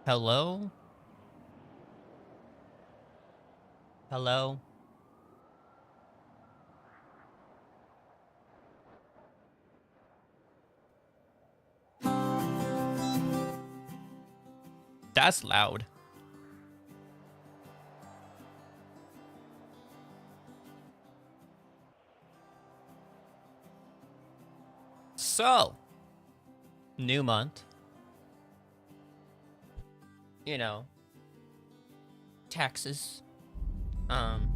Hello? Hello? That's loud. So, new month. You know, taxes. Um,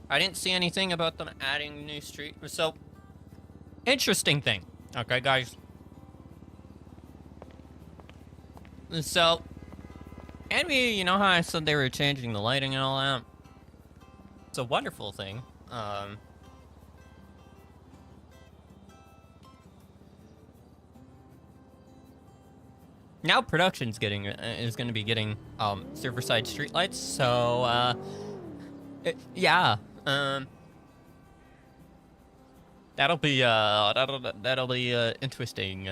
I didn't see anything about them adding new street. So, interesting thing. Okay, guys. So, and you know how I said they were changing the lighting and all that? It's a wonderful thing. Now production's is gonna be getting server side streetlights. So yeah, that'll be interesting.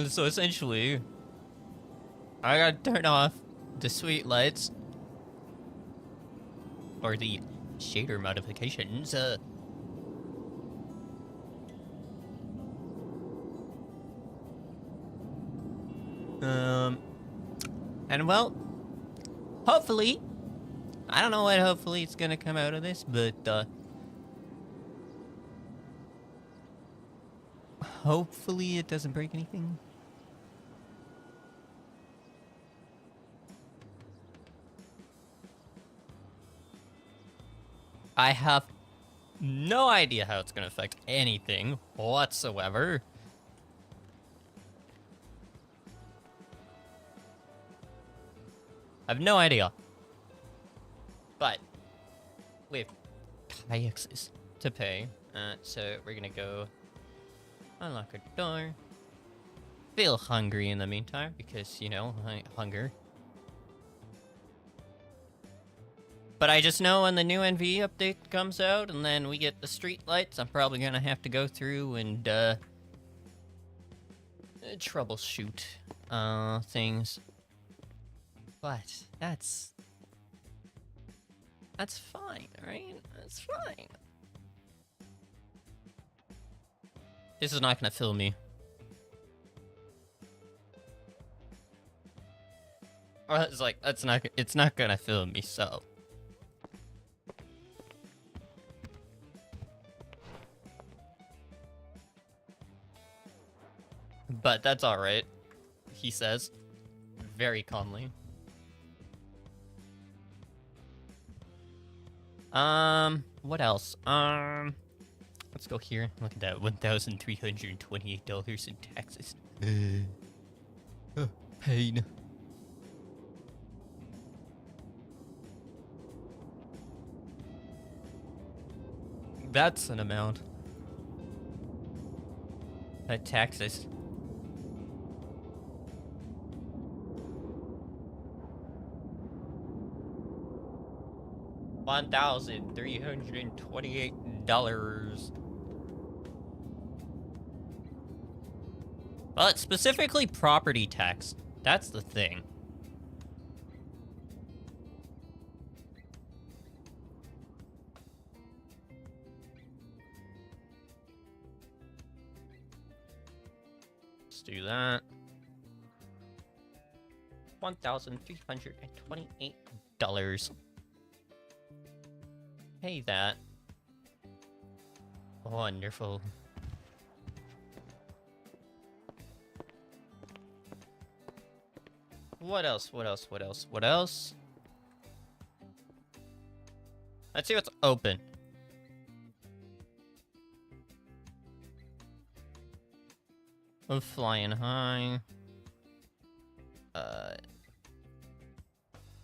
So essentially, I gotta turn off the street lights or the shader modifications. And well, hopefully, I don't know what hopefully it's gonna come out of this, but hopefully it doesn't break anything. I have no idea how it's gonna affect anything whatsoever. I have no idea. But we have taxes to pay. So we're gonna go unlock our door. Feel hungry in the meantime because, you know, hunger. But I just know when the new NV update comes out and then we get the street lights, I'm probably gonna have to go through and troubleshoot things. But that's fine, right? That's fine. This is not gonna fill me. Or it's like it's not gonna fill me, so. But that's alright, he says, very calmly. What else? Let's go here. Look at that, $1,328 in taxes. Pain. That's an amount. Taxes. $1,328. Well, it's specifically property tax. That's the thing. Let's do that. $1,328. Pay that. Wonderful. What else? What else? What else? What else? Let's see what's open. I'm flying high.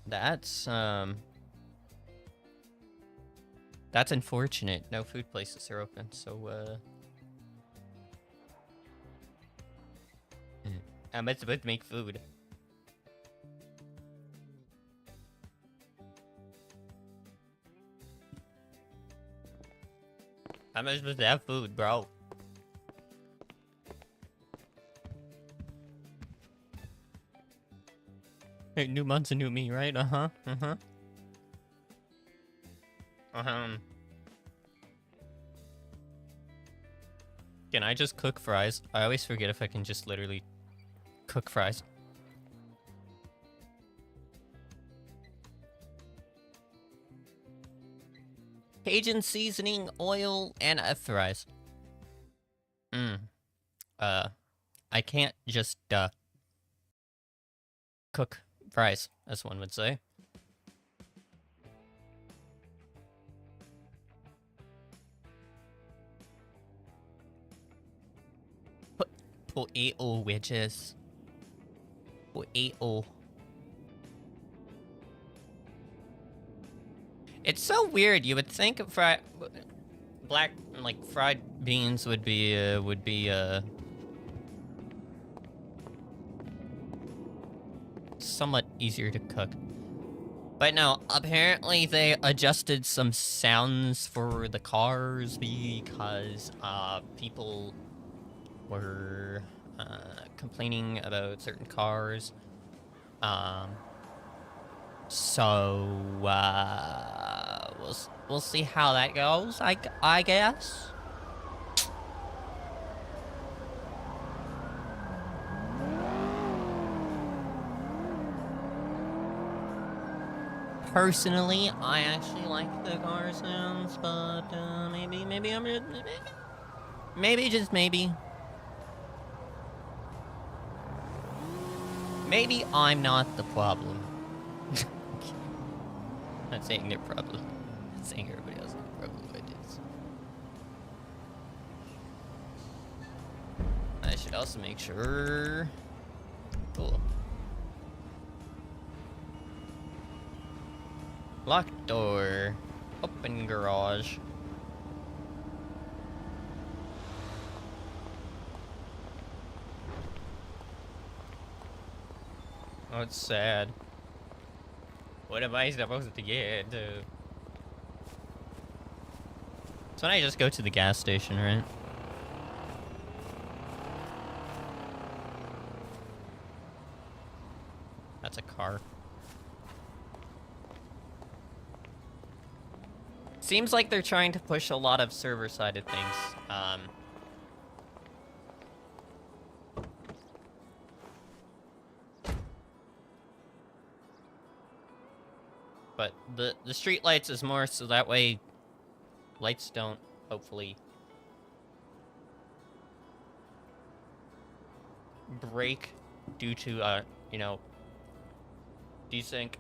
That's That's unfortunate. No food places are open, so, I'm not supposed to make food. I'm not supposed to have food, bro. Hey, new month's a new me, right? Uh-huh, uh-huh. Can I just cook fries? I always forget if I can just literally cook fries. Cajun seasoning, oil, and fries. I can't just, cook fries, as one would say. Potato wedges. Potato. It's so weird. You would think fried beans would be somewhat easier to cook. But no, apparently they adjusted some sounds for the cars because people were complaining about certain cars. So we'll see how that goes. I guess. Personally, I actually like the car sounds, but maybe I'm just maybe I'm not the problem. Not saying they're problem. Not saying everybody else has a problem with it. I should also make sure. Cool. Locked door. Open garage. Oh, it's sad. What am I supposed to get? So I just go to the gas station, right? That's a car. Seems like they're trying to push a lot of server-sided things. But the street lights is more so that way lights don't, hopefully, break due to, you know, desync.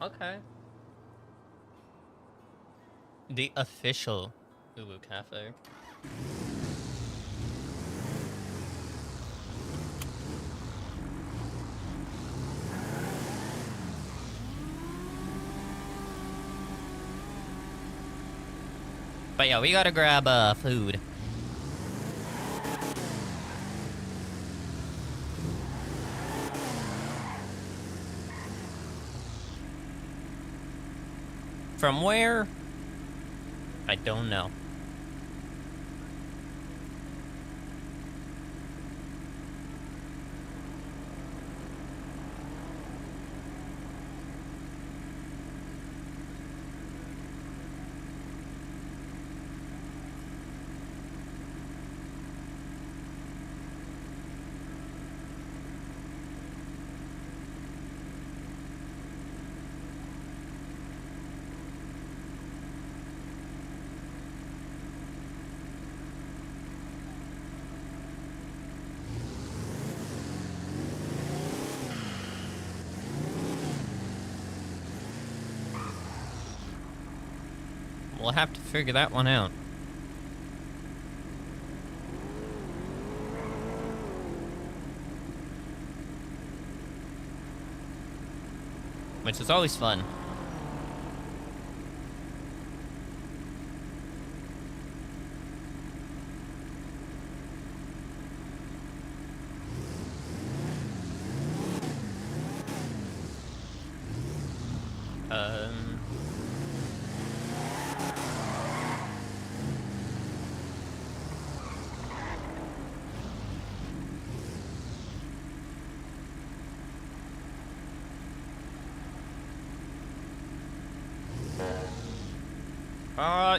Okay. The official Uwu Cafe. But yeah, we gotta grab food. From where? I don't know. We'll have to figure that one out. Which is always fun.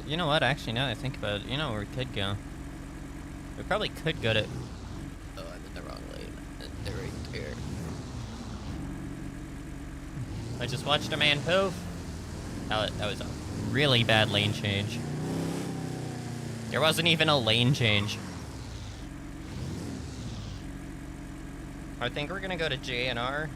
You know what? Actually, now that I think about it, you know where we could go. We probably could go to... Oh, I'm in the wrong lane. They're right here. I just watched a man poof. That was a really bad lane change. There wasn't even a lane change. I think we're gonna go to J&R.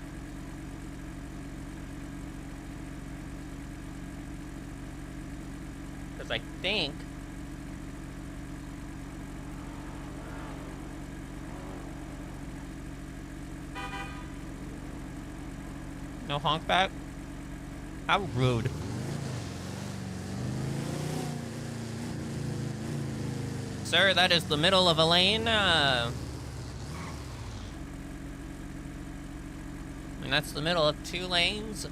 Because I think... No honk back? How rude. Sir, that is the middle of a lane. And that's the middle of 2 lanes.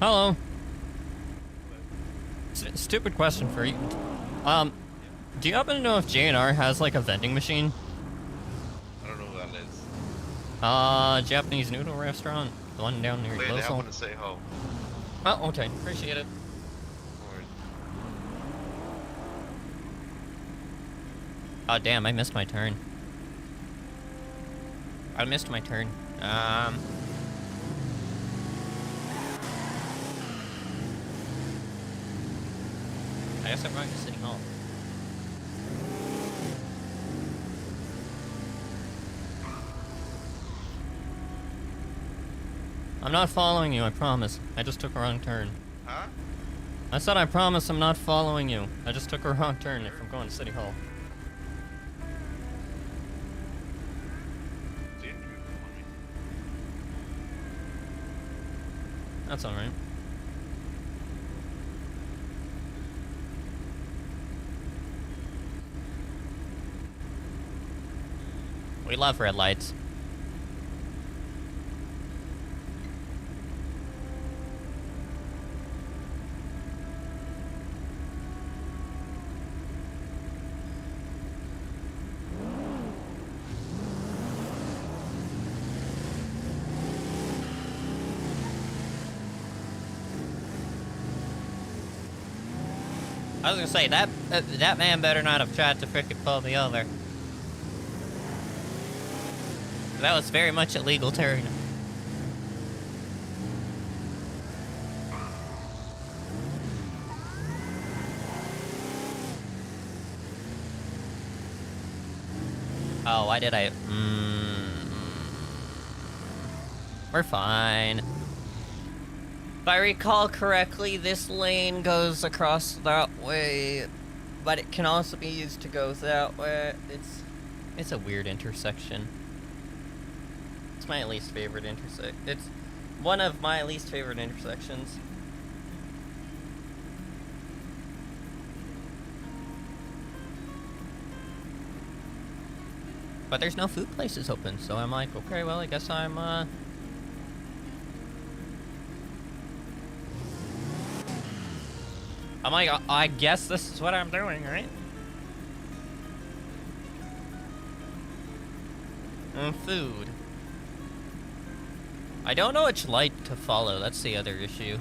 Hello. Stupid question for you. Do you happen to know if J&R has like a vending machine? I don't know who that is. Japanese noodle restaurant, the one down near Wait, I Losel. want to say ho. Oh, okay. Appreciate it. Oh, damn, I missed my turn. I missed my turn. I guess I'm going to City Hall. I'm not following you, I promise. I just took a wrong turn. Huh? I said I promise I'm not following you. I just took a wrong turn if I'm going to City Hall. That's alright. We love red lights. I was gonna say, that man better not have tried to frickin' pull me over. That was very much illegal turn. Oh, why did I... We're fine. If I recall correctly, this lane goes across that way, but it can also be used to go that way. It's a weird intersection. It's my least favorite It's one of my least favorite intersections. But there's no food places open, so I'm like, okay, well, I guess I'm, I guess this is what I'm doing, right? Food. I don't know which light to follow, that's the other issue.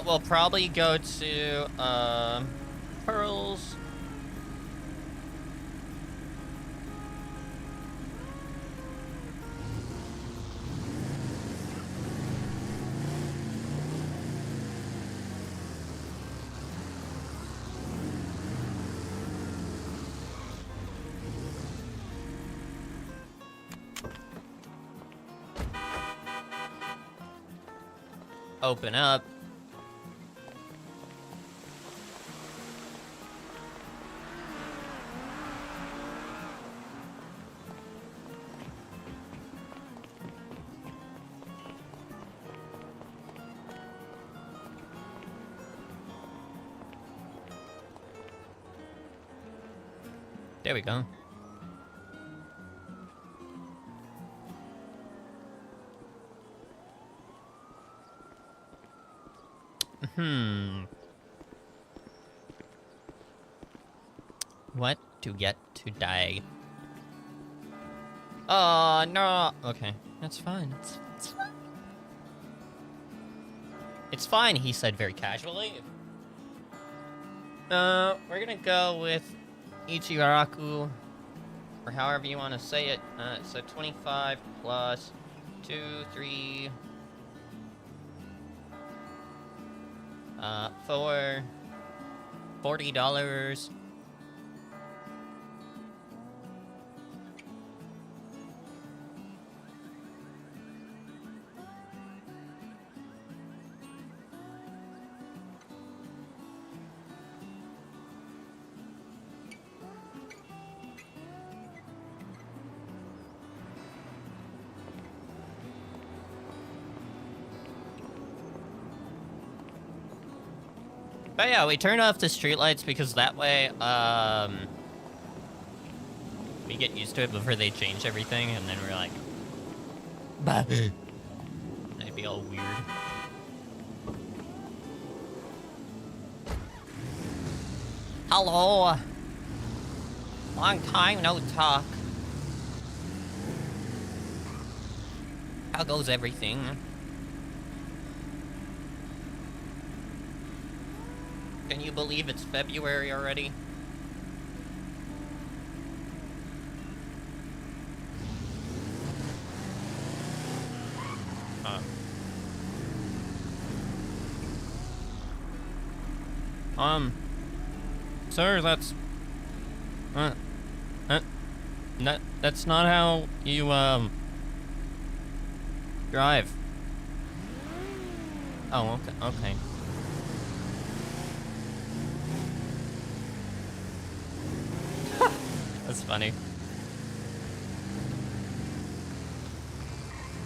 But we'll probably go to, Pearls. Open up. There we go. What to get today? Oh, no. Okay, that's fine. It's fine. It's fine, he said very casually. We're gonna go with Ichigaraku, or however you want to say it. So 25 plus 2, 3... 4... $40. But yeah, we turned off the streetlights because that way, we get used to it before they change everything, and then we're like, bah. That'd be all weird. Hello. Long time no talk. How goes everything? Can you believe it's February already? Sir, that's... that's not how you, drive. Oh, okay. That's funny.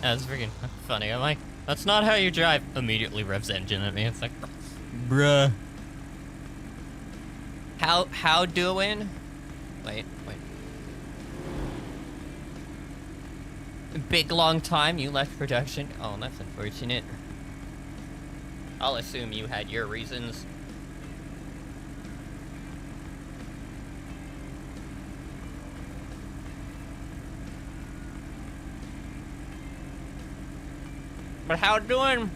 That's freaking funny. I'm like, that's not how you drive. Immediately revs engine at me. It's like, bruh. How doing? Wait. Big long time you left production? Oh, that's unfortunate. I'll assume you had your reasons. But how doing?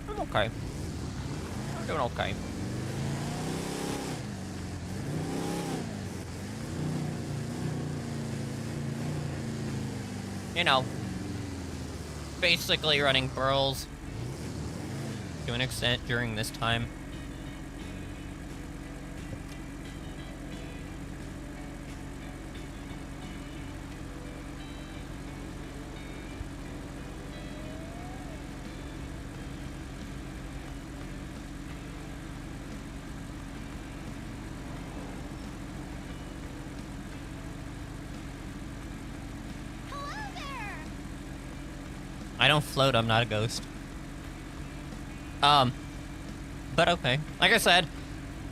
I'm okay. I'm doing okay. You know, basically running burls to an extent during this time. I don't float, I'm not a ghost. But okay. Like I said,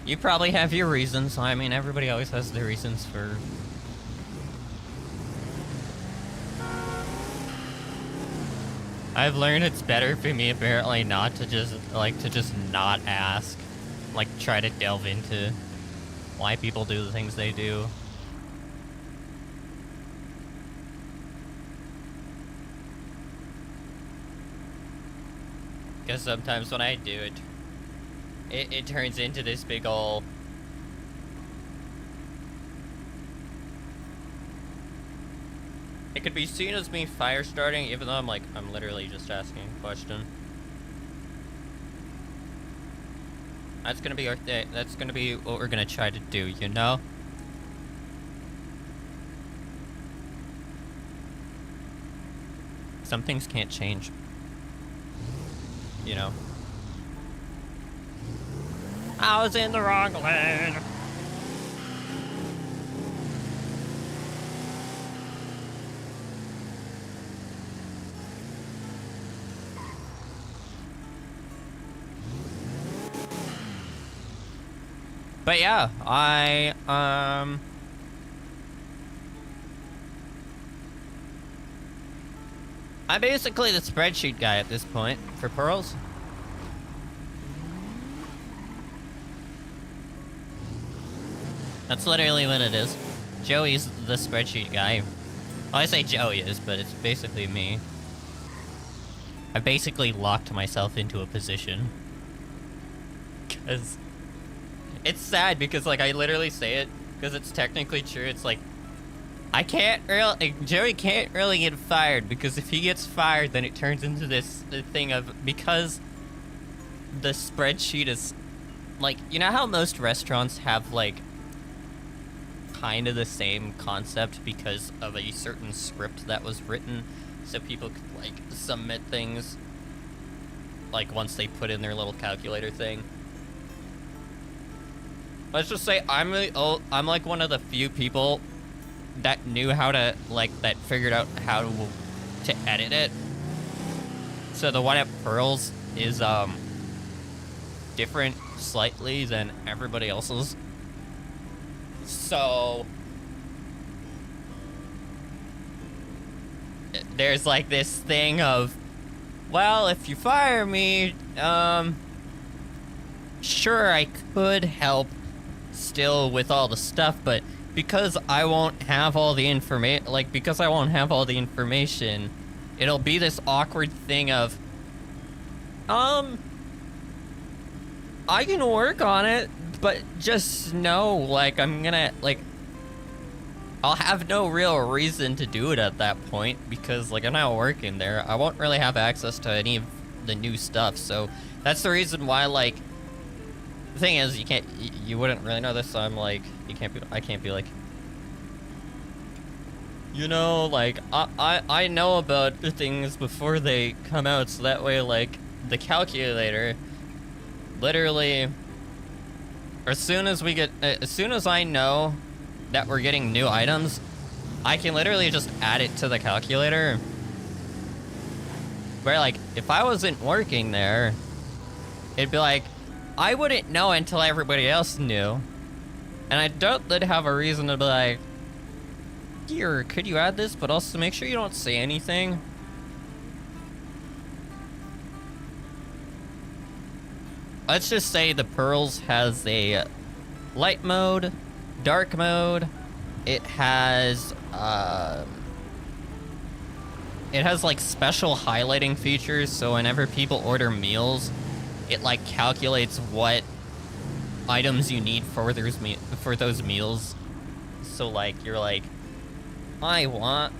you probably have your reasons. I mean, everybody always has their reasons for... I've learned it's better for me, apparently, not to just, not ask. Like, try to delve into why people do the things they do. Because sometimes when I do it, it turns into this big ol'... It could be seen as me fire starting, even though I'm literally just asking a question. That's gonna be that's gonna be what we're gonna try to do, you know? Some things can't change. You know? I was in the wrong lane! But yeah, I'm basically the spreadsheet guy at this point for pearls. That's literally what it is. Joey's the spreadsheet guy. Well, I say Joey is, but it's basically me. I basically locked myself into a position. Cause it's sad because like I literally say it because it's technically true. It's like I can't really, Joey can't really get fired because if he gets fired, then it turns into this thing of, because the spreadsheet is like, you know how most restaurants have like kind of the same concept because of a certain script that was written so people could like submit things like once they put in their little calculator thing. Let's just say I'm like one of the few people that knew how to, like, that figured out how to edit it. So the one at Pearls is, different slightly than everybody else's. So there's like this thing of, well, if you fire me, sure, I could help still with all the stuff, but because I won't have all the information, it'll be this awkward thing of, I can work on it, but just know, like, I'm gonna, like, I'll have no real reason to do it at that point, because, like, I'm not working there. I won't really have access to any of the new stuff, so that's the reason why, like, the thing is, you wouldn't really know this, so I'm like, I can't be like, you know, like, I know about the things before they come out, so that way, like, the calculator, literally, as soon as I know that we're getting new items, I can literally just add it to the calculator. Where, like, if I wasn't working there, it'd be like, I wouldn't know until everybody else knew. And I don't then have a reason to be like, here, could you add this, but also make sure you don't say anything. Let's just say the Pearls has a light mode, dark mode. It has like special highlighting features, so whenever people order meals, it like calculates what items you need for those meals. So like you're like, I want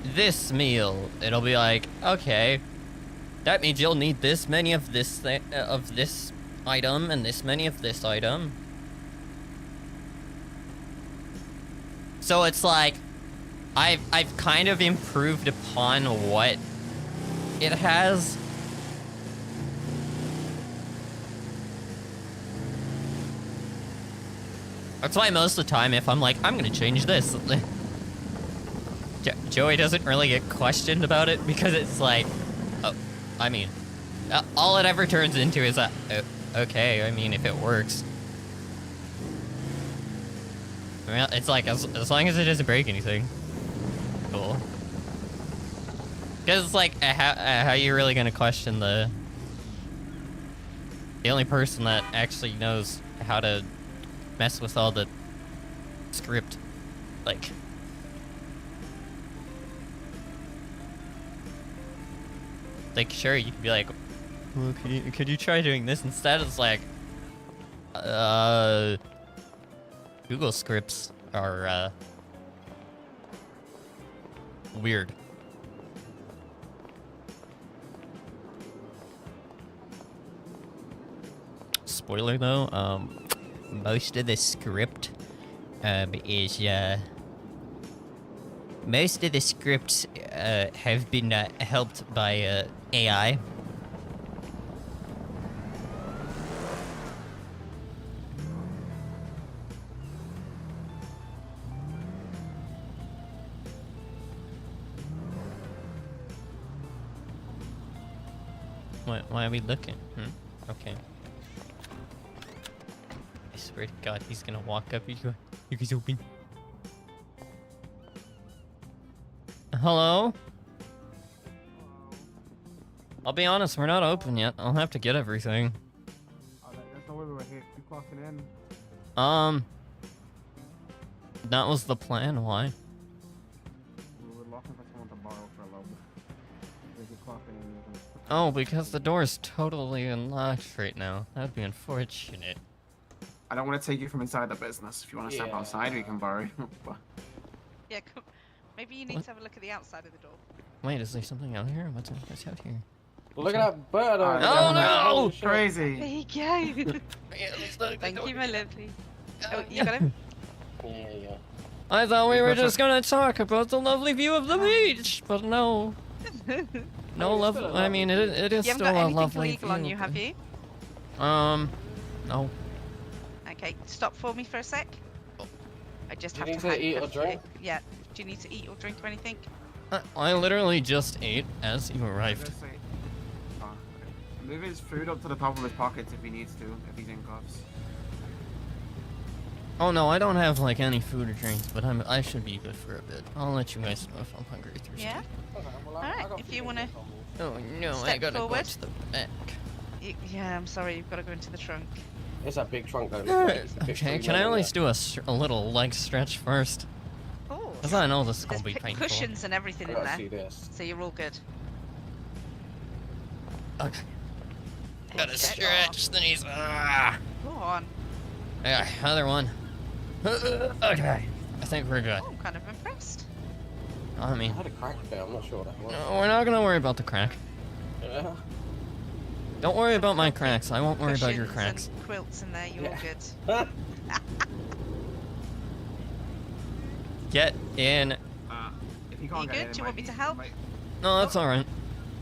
this meal. It'll be like, okay, that means you'll need this many of this item and this many of this item. So it's like I've kind of improved upon what it has. That's why most of the time, if I'm like, I'm gonna change this, Joey doesn't really get questioned about it, because it's like, oh, I mean, all it ever turns into is that, okay, I mean, if it works. I mean, it's like, as long as it doesn't break anything. Cool. Because it's like, how you really gonna question the only person that actually knows how to mess with all the script, like, sure, you can be like, Well, could you try doing this instead? It's like, Google scripts are weird. Spoiler though, most of the script is most of the scripts have been helped by AI. Why are we looking? Okay. I swear to God, he's gonna walk up. You guys open. Hello? I'll be honest, we're not open yet. I'll have to get everything. There's no way we were here. You clocking in? That was the plan. Why? We were looking for someone to borrow for a little bit. If you clocking in, you can... Oh, because the door is totally unlocked right now. That'd be unfortunate. I don't want to take you from inside the business. If you want to step outside, we can borrow. Yeah, maybe you need What? to have a look at the outside of the door. Wait, is there something out here? What's out here? Look at that bird over Oh, there. no! Holy shit. There Crazy. you go. Thank you, my lovely. Oh, you got him? Yeah. I thought we were just gonna talk about the lovely view of the beach, but no. No it's love. still a I mean, it is You haven't still got a anything lovely illegal view. on you, have you? No. Okay, stop for me for a sec. I just Do you have need to to eat or handcuff you. drink? Yeah. Do you need to eat or drink or anything? I literally just ate as you arrived. Just say- Oh, okay. Move his food up to the top of his pockets if he needs to, if he's in cuffs. Oh no, I don't have like any food or drinks, but I should be good for a bit. I'll let you guys know if I'm hungry or thirsty. Yeah? Okay, well, Alright, I got if few you wanna- things on me. Oh no, I Step gotta forward. go to the back. Yeah, I'm sorry, you've got to go into the trunk. It's a big trunk though. Look at it. It's a big Okay, tree can I at level least do a little leg stretch first? Oh, Cause I know this is there's gonna be painful. cushions and everything there. in I gotta see there, this. so you're all good. Okay. Gotta Step stretch the knees. Ah. Go on. Yeah, other one. Okay. I think we're good. Oh, I'm kind of impressed. I I mean, had a crack there. I'm not sure what that was. no, we're not gonna worry about the crack. Yeah. Don't worry about my cracks. I won't worry about your Cushions cracks. and quilts in there, you're all Yeah. good. Get in. If you can't You get good? in, Do you want me to might- help? might- No, that's alright.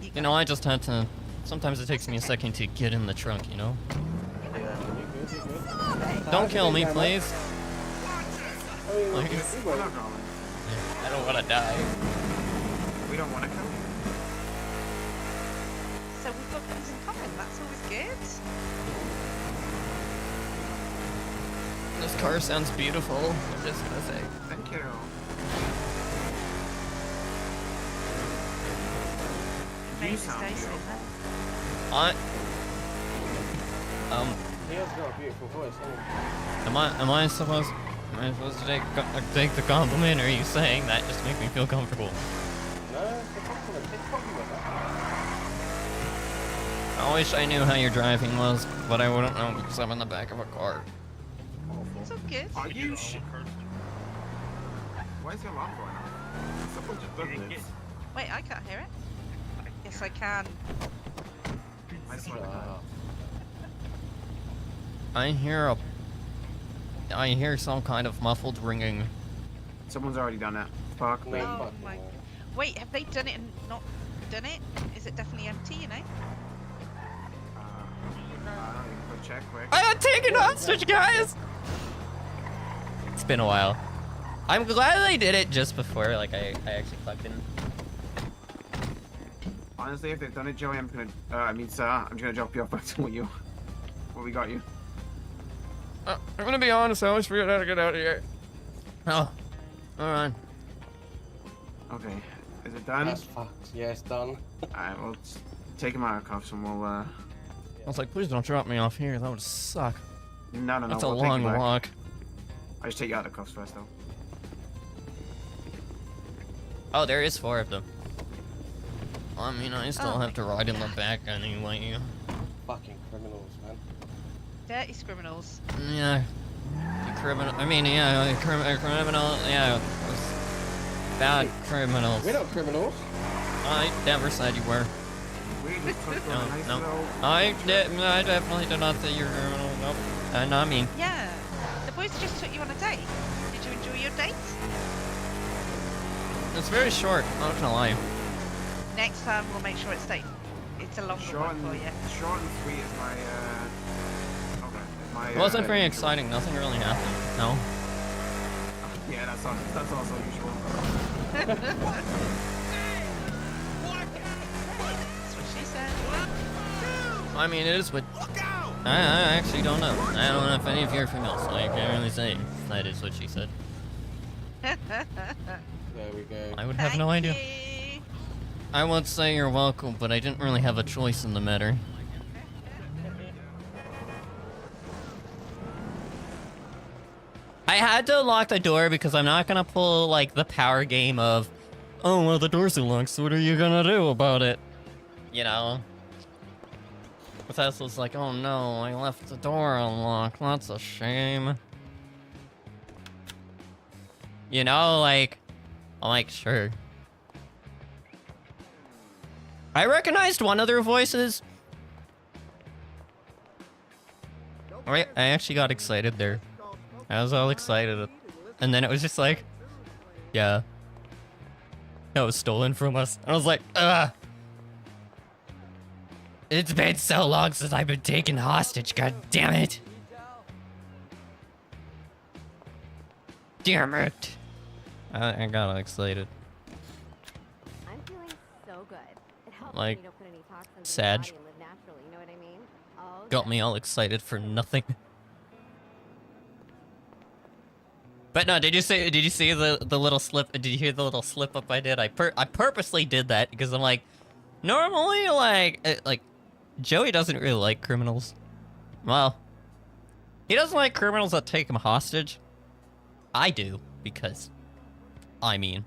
You go. know, I just had to. Sometimes it takes That's me a okay. second to get in the trunk, you know? You good? You good? Don't kill me, please. Oh, Like- you We're wait. not going. I don't wanna die. We don't want to kill you. So we've got things in common, that's always good. This car sounds beautiful. I'm just gonna say. Thank you. Made You this sound day so beautiful. I. He has got a beautiful voice, hasn't he? Am I supposed to take the compliment, or are you saying that just to make me feel comfortable? No, it's a compliment. It's a compliment. I wish I knew how your driving was, but I wouldn't know because I'm in the back of a car. It's all good. Are you Why is your alarm going off? Someone just done this. Wait, I can't hear it. Yes, I can. I swear to God. I hear some kind of muffled ringing. Someone's already done that. Fuck me. No, Oh fuck my- no. Wait, have they done it and not done it? Is it definitely empty, you know? Quick check, quick. I got taken hostage, guys! It's been a while. I'm glad they did it just before, like, I actually plugged in. Honestly, if they've done it, Joey, I'm gonna, sir, I'm just gonna drop you off back to what we got you. I'm gonna be honest, I always forget how to get out of here. Oh, alright. Okay. Is it done? That's fucked. Yeah, it's done. Alright, we'll take him out of cuffs and we'll, I was like, please don't drop me off here, that would suck. no, That's a we'll take long you back. walk. I just take you out of the cuffs first, though. Oh, there is 4 of them. I mean, I still have to ride in the back anyway. Fucking criminals, man. Dirty criminals. Yeah. Criminal. I mean, yeah, criminal. Yeah. Bad criminals. We're not criminals. I never said you were. We just took you on a nice No. little... I definitely did not say you're a criminal. Nope. Not me. Yeah. The boys just took you on a date. Did you enjoy your date? It's very short. I'm not gonna lie. Next time we'll make sure it's safe. It's a longer Short one and, for you. short and sweet is my, okay, is my, It wasn't very exciting. Nothing really happened. No. Yeah, that's also usual. That's what she said. I mean, it is what. I actually don't know. I don't know if any of you are females, so I can't really say. That is what she said. There we go. I would have no idea. You. I won't say you're welcome, but I didn't really have a choice in the matter. I had to lock the door because I'm not gonna pull, like, the power game of, oh, well, the door's locked, so what are you gonna do about it? You know? But Tesla's like, oh no, I left the door unlocked, that's a shame. You know, like, I'm like, sure. I recognized one of their voices. I actually got excited there. I was all excited. And then it was just like, yeah. That was stolen from us. And I was like, ugh. It's been so long since I've been taken hostage, god damn it. Damn it. I got excited. I'm feeling so good. It helps Like, me to put any toxins in Sag. the body and live naturally, you know what I mean? Oh, Got me all excited for nothing. But no, did you see the little slip? Did you hear the little slip up I did? I purposely did that because I'm like, normally like Joey doesn't really like criminals. Well, he doesn't like criminals that take him hostage. I do because, I mean,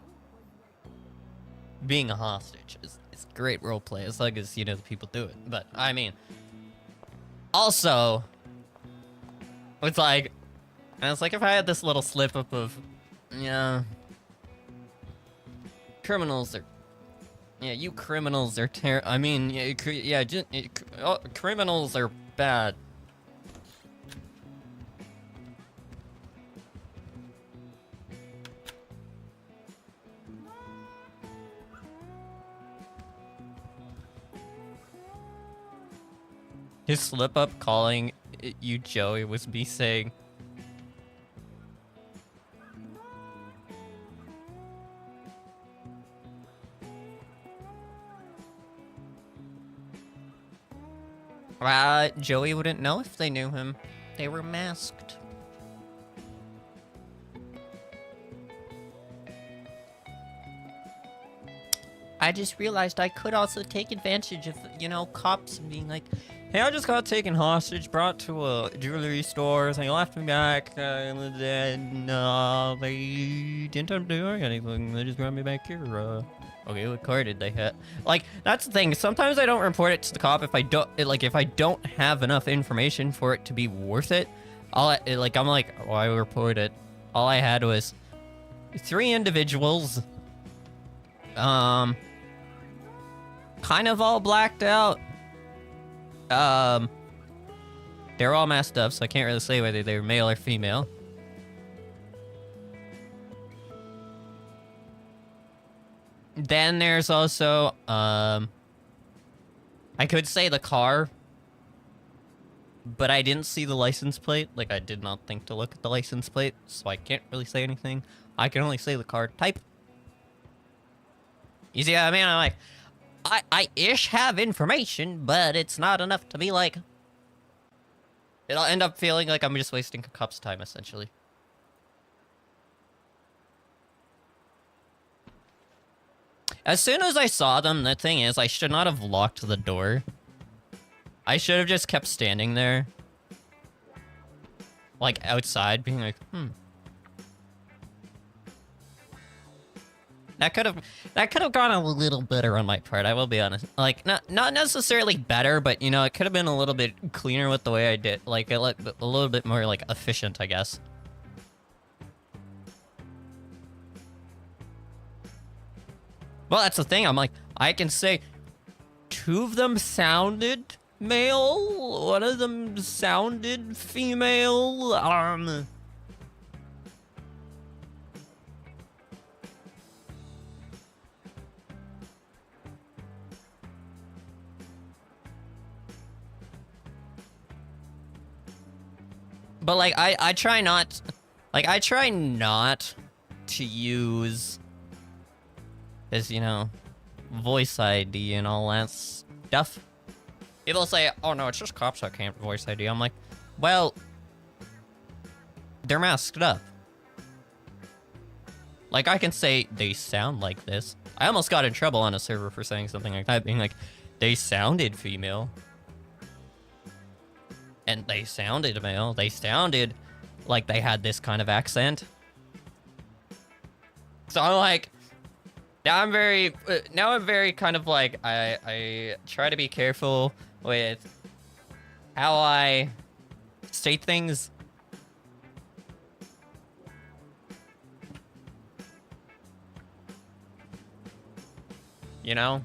being a hostage is great roleplay as long as, you know, the people do it. But I mean, also, it's like. And it's like if I had this little slip up of, yeah, criminals are, yeah, you criminals are I mean, yeah, criminals are bad. His slip up calling you Joey was me saying, Joey wouldn't know if they knew him. They were masked. I just realized I could also take advantage of, you know, cops and being like, hey, I just got taken hostage, brought to a jewelry store, they left me back, and they didn't do anything, they just brought me back here, Okay, what car did they hit? Like, that's the thing. Sometimes I don't report it to the cop if I don't, if I don't have enough information for it to be worth it. I'm like, oh, I report it. All I had was 3 individuals, kind of all blacked out. They're all masked up, so I can't really say whether they're male or female. Then there's also, I could say the car, but I didn't see the license plate. Like, I did not think to look at the license plate, so I can't really say anything. I can only say the car type. You see what I mean? I'm like, I-ish have information, but it's not enough to be like... It'll end up feeling like I'm just wasting a cop's time, essentially. As soon as I saw them, the thing is, I should not have locked the door. I should have just kept standing there. Like, outside, being like, That could have gone a little better on my part. I will be honest. Like not necessarily better, but you know, it could have been a little bit cleaner with the way I did. Like a little bit more like efficient, I guess. Well, that's the thing. I'm like, I can say 2 of them sounded male, 1 of them sounded female. But like I try not to use this, you know, voice ID and all that stuff. People say, oh no, it's just cops that can't voice ID. I'm like, well, they're masked up. Like, I can say they sound like this. I almost got in trouble on a server for saying something like that, being like, they sounded female. And they sounded male. They sounded like they had this kind of accent. So I'm like, now I'm very kind of like, I try to be careful with how I state things. You know?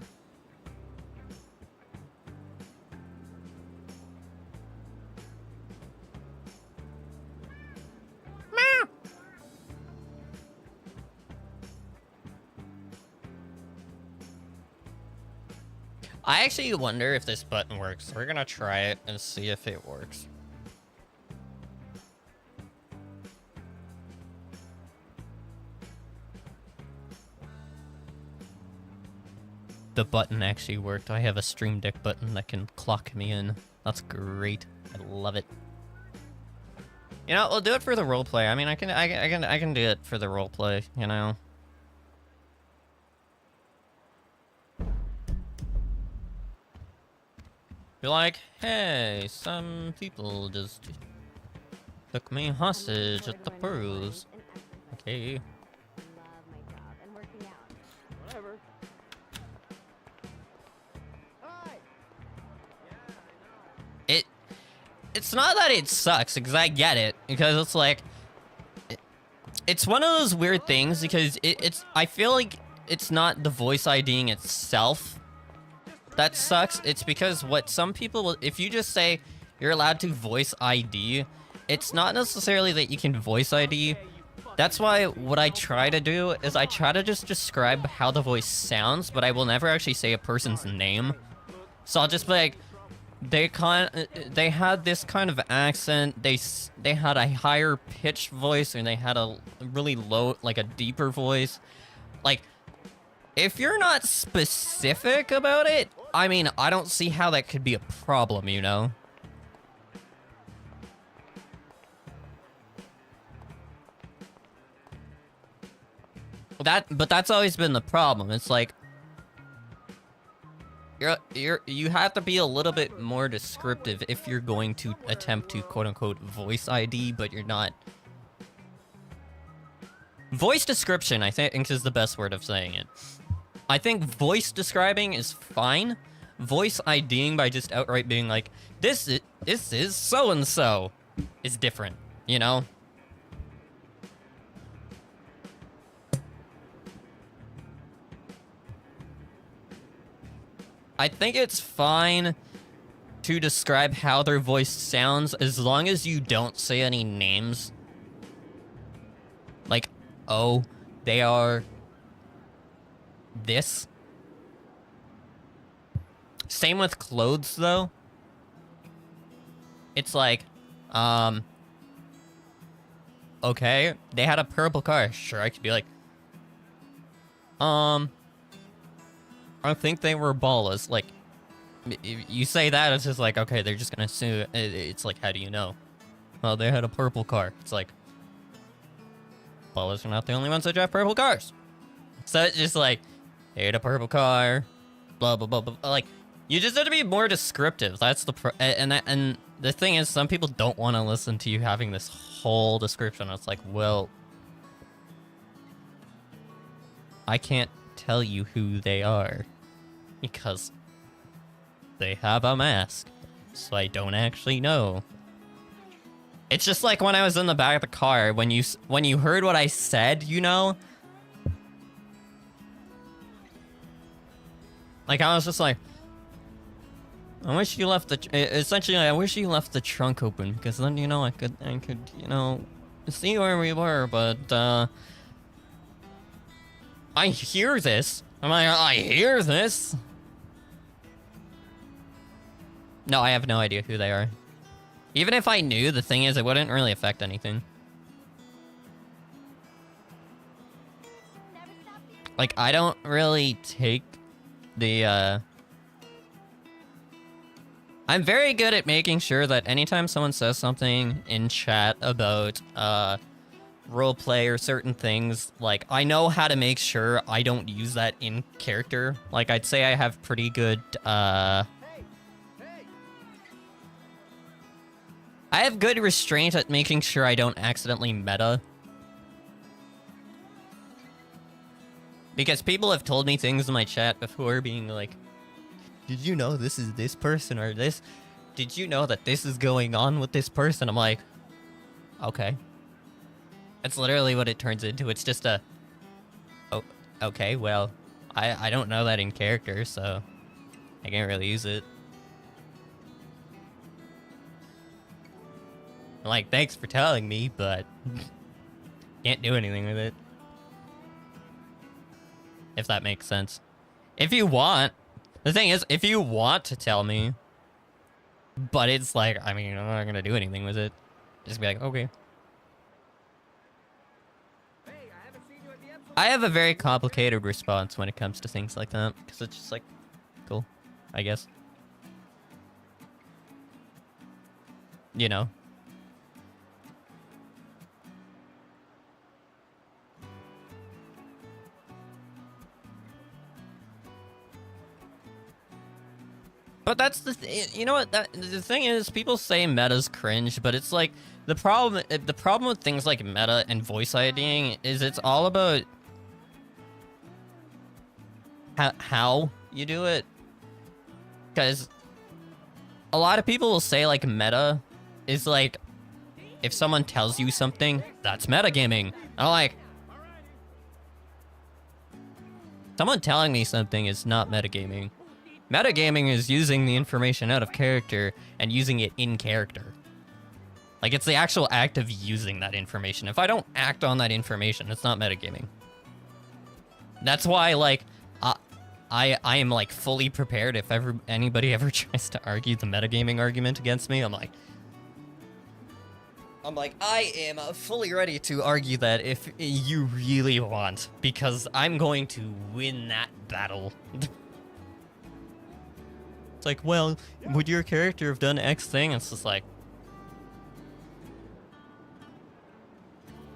I actually wonder if this button works. We're gonna try it and see if it works. The button actually worked. I have a Stream Deck button that can clock me in. That's great. I love it. You know, we'll do it for the roleplay. I mean, I can do it for the roleplay, you know. Be like, hey, some people just took me hostage at the Pearls. Okay. It's not that it sucks, because I get it, because it's like, it's one of those weird things, because I feel like it's not the voice IDing itself that sucks. It's because what some people will, if you just say you're allowed to voice ID, it's not necessarily that you can voice ID. That's why what I try to do is I try to just describe how the voice sounds, but I will never actually say a person's name. So I'll just be like, they had this kind of accent, they had a higher pitched voice, and they had a really low, like a deeper voice. Like, if you're not specific about it, I mean, I don't see how that could be a problem, you know? But that's always been the problem. It's like, you have to be a little bit more descriptive if you're going to attempt to quote-unquote voice ID, but you're not. Voice description, I think, is the best word of saying it. I think voice describing is fine. Voice IDing by just outright being like, this is so-and-so is different, you know? I think it's fine to describe how their voice sounds as long as you don't say any names. Like, oh, they are this. Same with clothes, though. It's like, okay, they had a purple car. Sure, I could be like, I think they were ballas. Like, if you say that, it's just like, okay, they're just gonna assume. It's like, how do you know? Well, they had a purple car. It's like, ballas are not the only ones that drive purple cars. So it's just like, they had a purple car, blah, blah, blah, blah. Like, you just have to be more descriptive. That's the and the thing is, some people don't want to listen to you having this whole description. It's like, well, I can't tell you who they are because they have a mask, so I don't actually know. It's just like when I was in the back of the car, when you heard what I said, you know? Like, I was just like, I wish you left essentially, I wish you left the trunk open, because then, you know, I could, you know, see where we were, but, I hear this. I hear this. No, I have no idea who they are. Even if I knew, the thing is, it wouldn't really affect anything. Like, I don't really take the, I'm very good at making sure that anytime someone says something in chat about, roleplay or certain things, like, I know how to make sure I don't use that in character. Like, I'd say I have pretty good, I have good restraint at making sure I don't accidentally meta. Because people have told me things in my chat before being like, did you know this is this person or this? Did you know that this is going on with this person? I'm like, okay. That's literally what it turns into. It's just a, oh, okay, well, I don't know that in character, so I can't really use it. Like, thanks for telling me, but can't do anything with it. If that makes sense. If you want, the thing is, if you want to tell me, but it's like, I mean, I'm not gonna do anything with it. Just be like, okay. I have a very complicated response when it comes to things like that, because it's just like, cool, I guess. You know. But that's the you know what, the thing is, people say meta's cringe, but it's like, the problem with things like meta and voice IDing is it's all about how you do it. Because a lot of people will say like meta is like, if someone tells you something, that's metagaming. I'm like, someone telling me something is not metagaming. Metagaming is using the information out of character and using it in character. Like, it's the actual act of using that information. If I don't act on that information, it's not metagaming. That's why, like, I am, like, fully prepared if anybody ever tries to argue the metagaming argument against me. I'm like, I am fully ready to argue that if you really want, because I'm going to win that battle. It's like, well, would your character have done X thing? It's just like,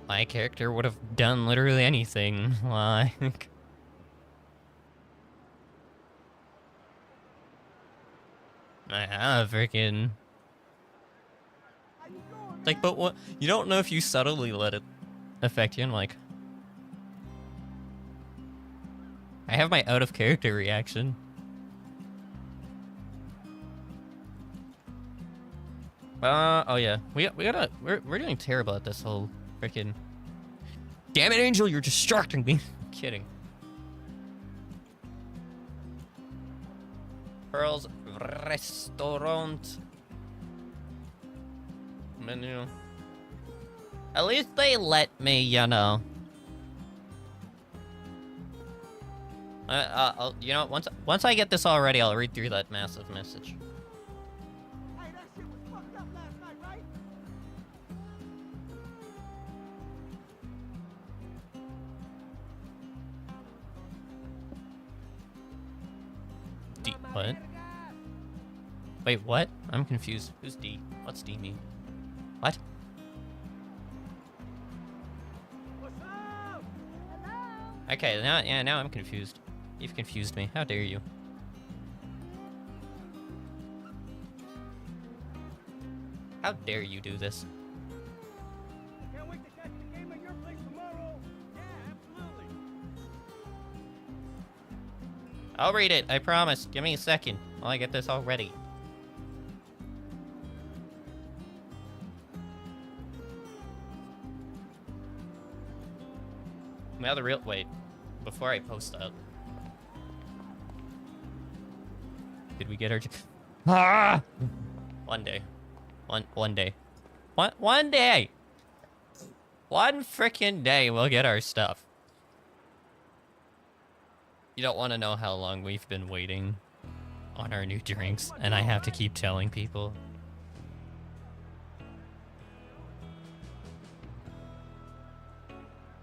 my character would have done literally anything. Like, I have freaking. Like, but what? You don't know if you subtly let it affect you. I'm like, I have my out of character reaction. Oh yeah, we're doing terrible at this whole freaking. Damn it, Angel, you're distracting me. I'm kidding. Pearl's Restaurant menu. At least they let me, you know. You know, once I get this all ready, I'll read through that massive message. D, what? Wait, what? I'm confused. Who's D? What's D mean? What? Okay, now I'm confused. You've confused me. How dare you? How dare you do this? Can't wait to catch the game at your place tomorrow. Yeah, absolutely. I'll read it, I promise. Give me a second while I get this all ready. Now the real- wait. Before I post that. Did we get our... Ah! One day. One day. One day! One frickin' day we'll get our stuff. You don't want to know how long we've been waiting on our new drinks, and I have to keep telling people.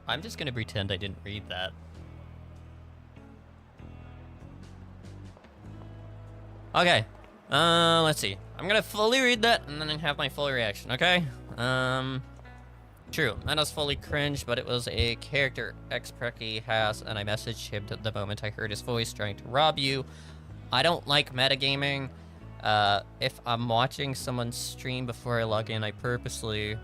I'm just gonna pretend I didn't read that. Okay. Let's see. I'm gonna fully read that and then have my full reaction, okay? True. That was fully cringe, but it was a character ex-Preki has, and I messaged him the moment I heard his voice trying to rob you. I don't like metagaming. If I'm watching someone stream before I log in, I purposefully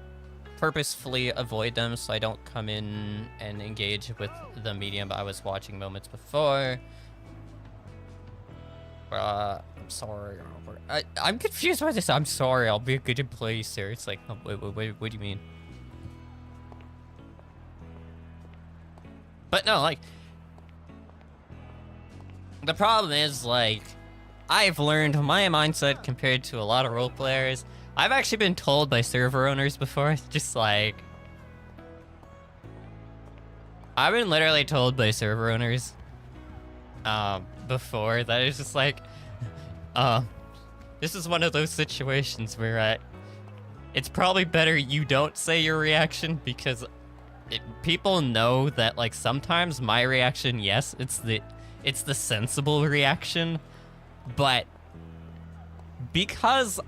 avoid them so I don't come in and engage with the medium I was watching moments before. I'm sorry. I'm confused by this. I'm sorry. I'll be a good employee, sir. It's like, wait, what do you mean? But no, like, the problem is, like, I've learned my mindset compared to a lot of role players. I've actually been told by server owners before, just like, I've been literally told by server owners, before that it's just like, this is one of those situations where, it's probably better you don't say your reaction because people know that, like, sometimes my reaction, yes, it's the sensible reaction, but because,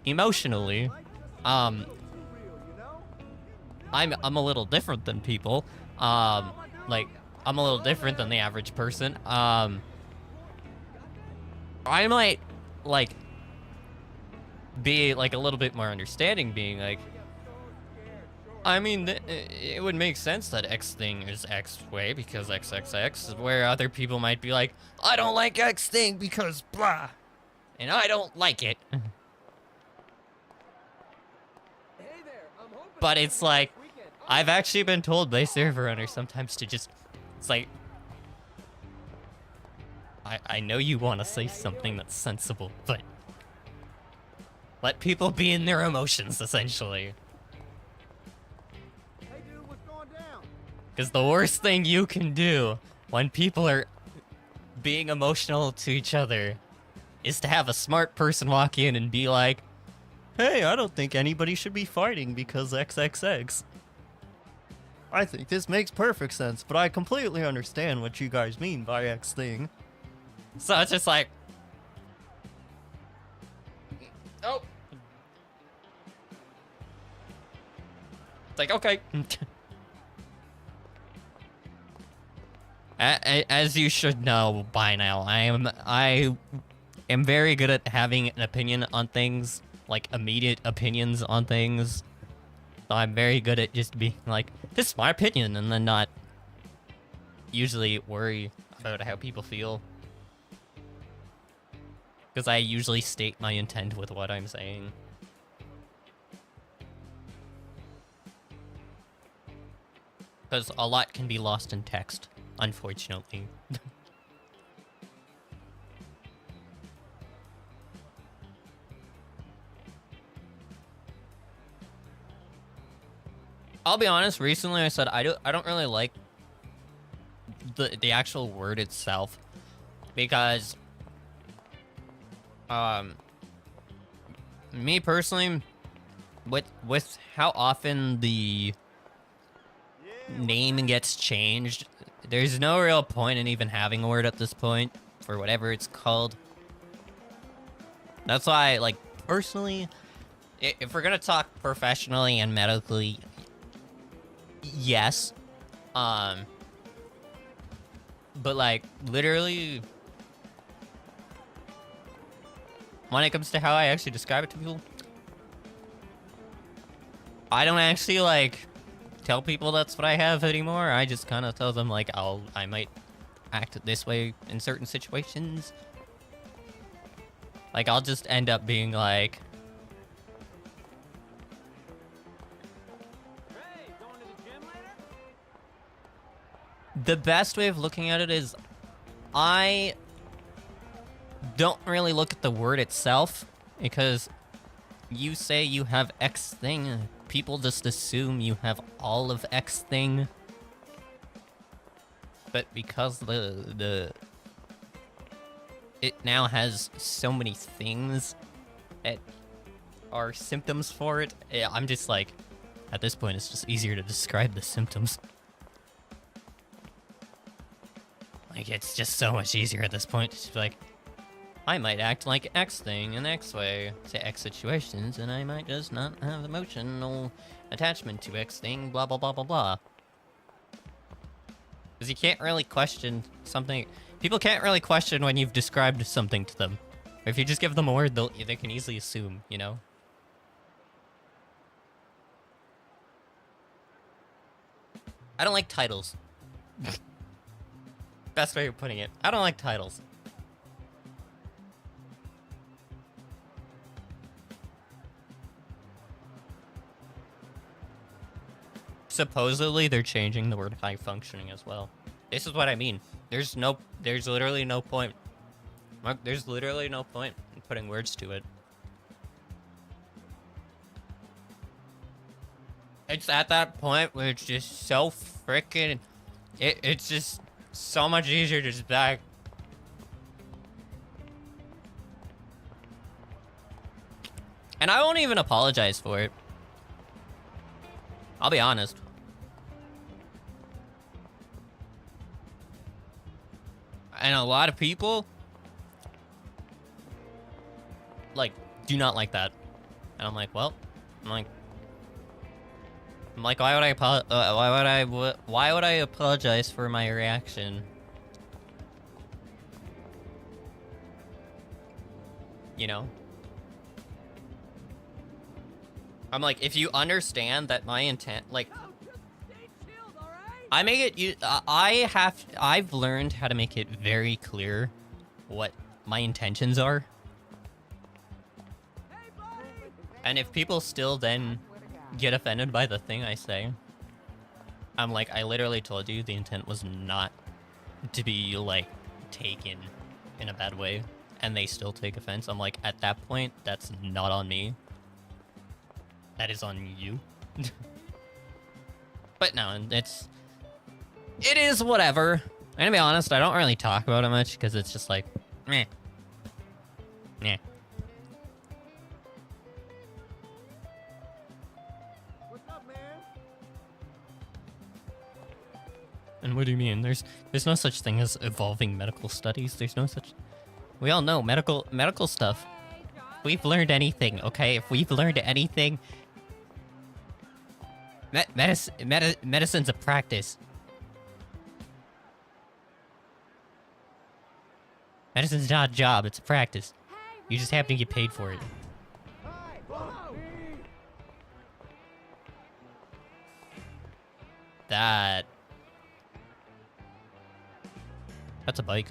emotionally, I'm a little different than people, like, I'm a little different than the average person, I might, like, be, like, a little bit more understanding, being like, I mean, it would make sense that X thing is X way because XXX, where other people might be like, I don't like X thing because blah, and I don't like it. But it's like, I've actually been told by server owners sometimes to just, it's like, I know you want to say something that's sensible, but let people be in their emotions, essentially. Because the worst thing you can do when people are being emotional to each other is to have a smart person walk in and be like, hey, I don't think anybody should be fighting because XXX. I think this makes perfect sense, but I completely understand what you guys mean by X thing. So it's just like, oh. It's like, okay. As you should know by now, I am very good at having an opinion on things, like immediate opinions on things. So I'm very good at just being like, this is my opinion, and then not usually worry about how people feel. Because I usually state my intent with what I'm saying. Because a lot can be lost in text, unfortunately. I'll be honest, recently I said I don't really like the actual word itself, because me personally, with how often the name gets changed, there's no real point in even having a word at this point for whatever it's called. That's why, like, personally, if we're gonna talk professionally and medically, yes, but like, literally, when it comes to how I actually describe it to people, I don't actually, like, tell people that's what I have anymore. I just kind of tell them, like, I might act this way in certain situations. Like, I'll just end up being like... The best way of looking at it is, I don't really look at the word itself, because you say you have X thing, people just assume you have all of X thing. But because it now has so many things that are symptoms for it, I'm just like, at this point, it's just easier to describe the symptoms. Like, it's just so much easier at this point to just be like, I might act like X thing in X way to X situations, and I might just not have emotional attachment to X thing, blah, blah, blah, blah, blah. Because you can't really question something. People can't really question when you've described something to them. Or if you just give them a word, they can easily assume, you know? I don't like titles. Best way of putting it. I don't like titles. Supposedly, they're changing the word high functioning as well. This is what I mean. There's literally no point. There's literally no point in putting words to it. It's at that point where it's just so freaking... It's just so much easier to just back. And I won't even apologize for it. I'll be honest. And a lot of people, like, do not like that. And I'm like, well, why would I apologize for my reaction? You know? I'm like, if you understand that my intent, like, I make it, I've learned how to make it very clear what my intentions are. And if people still then get offended by the thing I say, I'm like, I literally told you the intent was not to be, like, taken in a bad way, and they still take offense. I'm like, at that point, that's not on me. That is on you. But no, it is whatever. I'm gonna be honest, I don't really talk about it much, because it's just like, meh. Yeah. What's up, man? And what do you mean? There's no such thing as evolving medical studies. There's no such... We all know medical stuff. If we've learned anything, okay? If we've learned anything... Medicine's a practice. Medicine's not a job, it's a practice. You just have to get paid for it. That's a bike.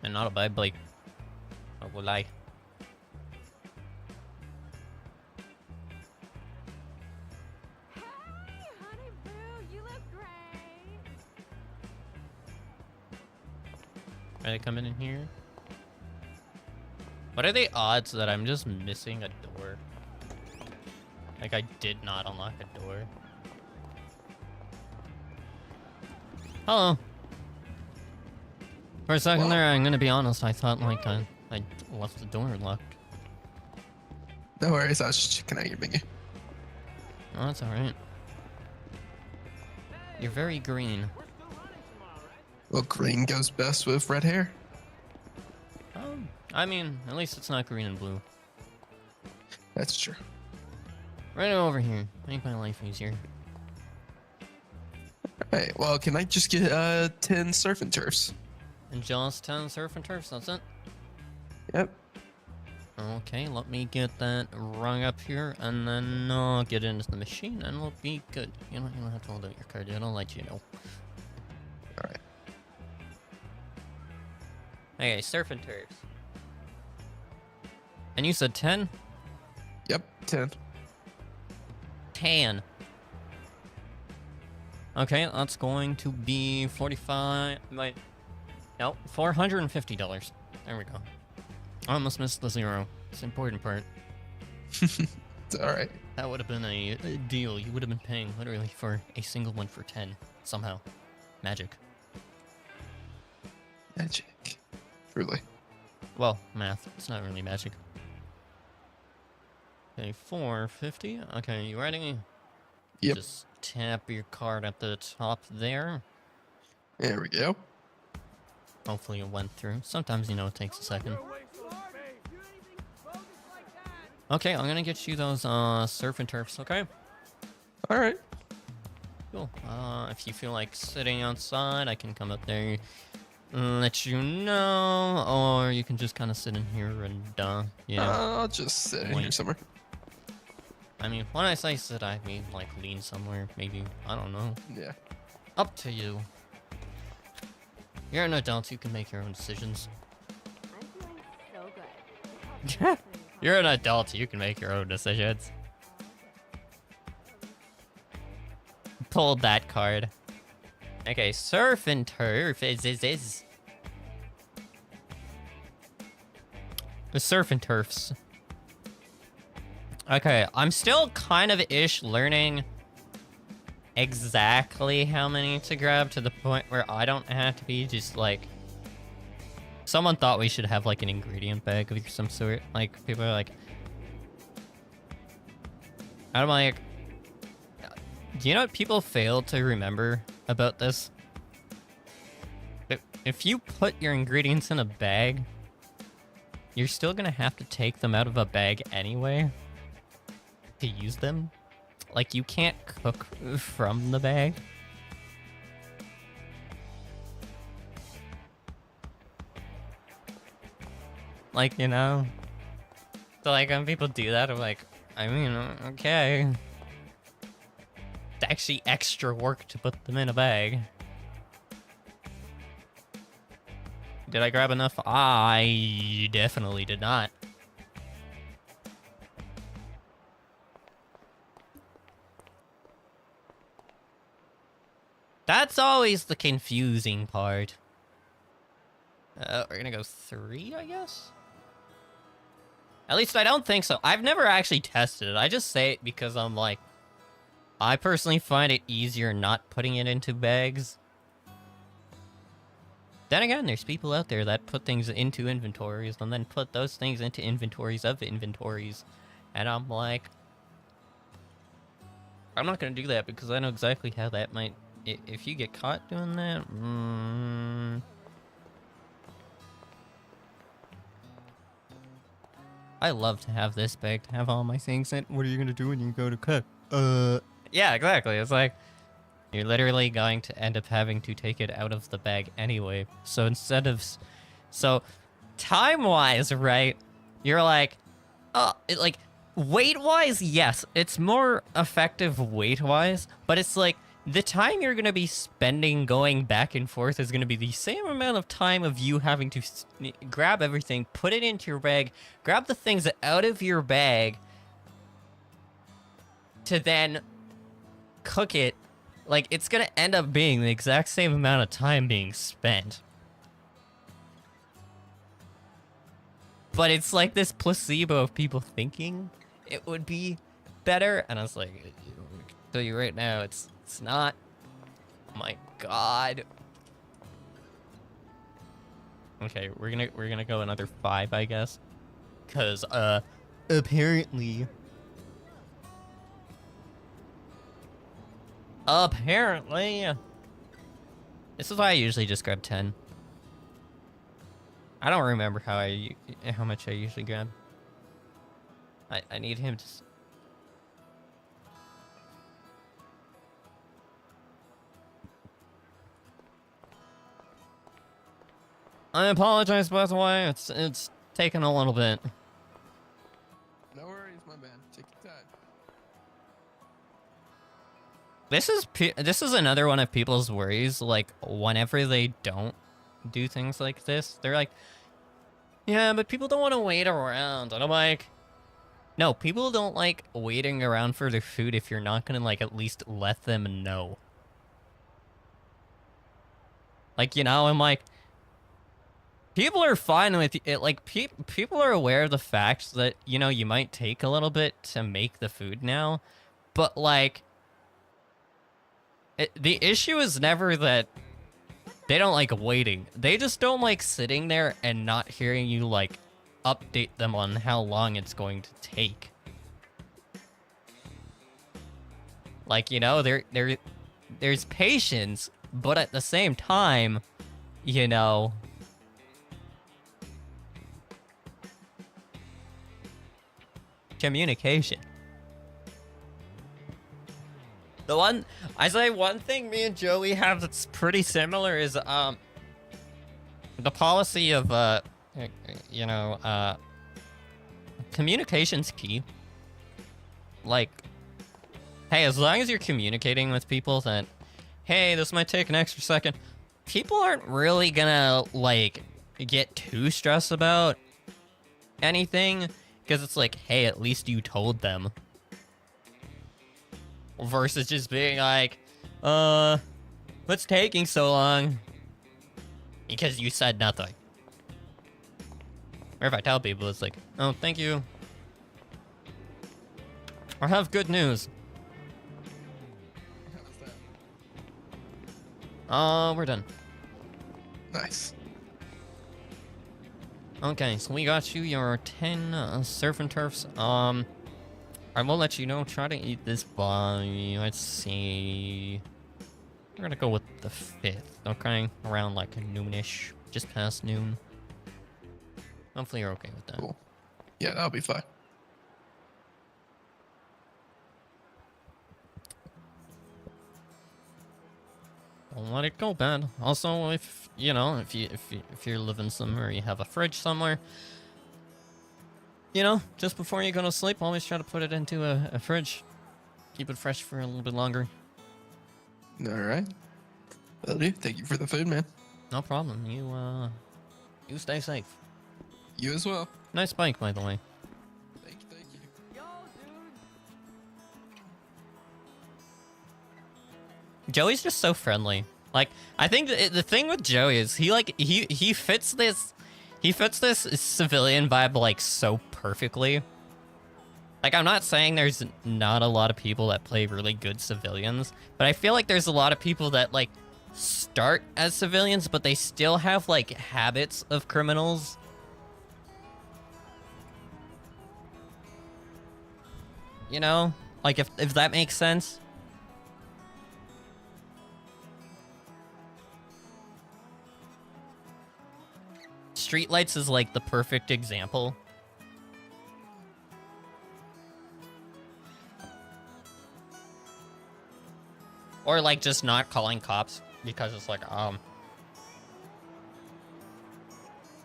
And not a bad bike. I will lie. Are they coming in here? What are the odds that I'm just missing a door? Like, I did not unlock a door. Hello. For a second there, I'm gonna be honest, I thought, like, I left the door locked. No worries, I was just checking out your menu. Oh, that's alright. You're very green. Well, green goes best with red hair. I mean, at least it's not green and blue. That's true. Right over here. Make my life easier. Alright, well, can I just get 10 surf and turfs? And just 10 surf and turfs, that's it? Yep. Okay, let me get that rung up here, and then get into the machine, and we'll be good. You don't have to hold out your card yet. I'll let you know. Alright. Okay, surf and turfs. And you said 10? Yep, 10. 10. Okay, that's going to be 45. Wait. Nope, $450. There we go. I almost missed the 0. It's the important part. It's alright. That would have been a deal. You would have been paying literally for a single one for 10. Somehow. Magic. Magic. Truly. Well, math. It's not really magic. Okay, 450. Okay, you ready? Yep. Just tap your card at the top there. There we go. Hopefully it went through. Sometimes, it takes a second. Okay, I'm gonna get you those surf and turfs, okay? Alright. Cool. If you feel like sitting outside, I can come up there, let you know, or you can just kind of sit in here and, I'll just sit in here somewhere. I mean, when I say sit, I mean, like, lean somewhere, maybe, I don't know. Yeah. Up to you. You're an adult, you can make your own decisions. I'm feeling so good. You're an adult, you can make your own decisions. Pulled that card. Okay, surf and turf is. The surf and turfs. Okay, I'm still kind of learning exactly how many to grab to the point where I don't have to be just like... Someone thought we should have like an ingredient bag of some sort. Like, people are like... I'm like... Do you know what people fail to remember about this? If you put your ingredients in a bag, you're still gonna have to take them out of a bag anyway to use them. Like, you can't cook from the bag. Like, So like, when people do that, I'm like, I mean, okay. It's actually extra work to put them in a bag. Did I grab enough? I definitely did not. That's always the confusing part. We're gonna go 3, I guess? At least I don't think so. I've never actually tested it. I just say it because I'm like... I personally find it easier not putting it into bags. Then again, there's people out there that put things into inventories and then put those things into inventories of inventories. And I'm like... I'm not gonna do that because I know exactly how that might... If you get caught doing that... I love to have this bag to have all my things in. What are you gonna do when you go to cook? Yeah, exactly. It's like... You're literally going to end up having to take it out of the bag anyway. So instead of... So, time-wise, right? You're like... like, weight-wise, yes. It's more effective weight-wise. But it's like... The time you're going to be spending going back and forth is going to be the same amount of time of you having to grab everything, put it into your bag, grab the things out of your bag, to then cook it. Like, it's going to end up being the exact same amount of time being spent. But it's like this placebo of people thinking it would be better. And I was like, I'll tell you right now, it's not. My God. Okay, we're gonna go another 5, I guess. Cause apparently this is why I usually just grab 10. I don't remember how much I usually grab. I need him to... I apologize, by the way. It's taken a little bit. No worries, my man. Take your time. This is another one of people's worries. Like, whenever they don't do things like this, they're like, yeah, but people don't want to wait around. And I'm like, no, people don't like waiting around for their food if you're not gonna, like, at least let them know. Like, you know, I'm like, people are fine with it. Like, people are aware of the fact that, you know, you might take a little bit to make the food now. But, like, the issue is never that they don't like waiting. They just don't like sitting there and not hearing you, like, update them on how long it's going to take. Like, you know, there's patience, but at the same time, you know, communication. I say one thing me and Joey have that's pretty similar is, the policy of, you know, communication's key. Like, hey, as long as you're communicating with people that, hey, this might take an extra second, people aren't really gonna, like, get too stressed about anything, because it's like, hey, at least you told them. Versus just being like, what's taking so long? Because you said nothing. Or if I tell people, it's like, oh, thank you. Or have good news. We're done. Nice. Okay, so we got you your 10 surf and turfs. I will let you know. Try to eat this by, let's see. We're gonna go with the 5th, okay? Around like noonish, just past noon. Hopefully you're okay with that. Cool. Yeah, that'll be fine. Don't let it go bad. Also, if you know, if you're living somewhere, you have a fridge somewhere. You know, just before you go to sleep, always try to put it into a fridge. Keep it fresh for a little bit longer. All right. Well, dude, thank you for the food, man. No problem. You stay safe. You as well. Nice bike, by the way. Thank you. Joey's just so friendly. Like, I think the thing with Joey is he fits this civilian vibe like so perfectly. Like, I'm not saying there's not a lot of people that play really good civilians, but I feel like there's a lot of people that like start as civilians, but they still have like habits of criminals. You know, like if that makes sense. Streetlights is like the perfect example. Or like just not calling cops because it's like, I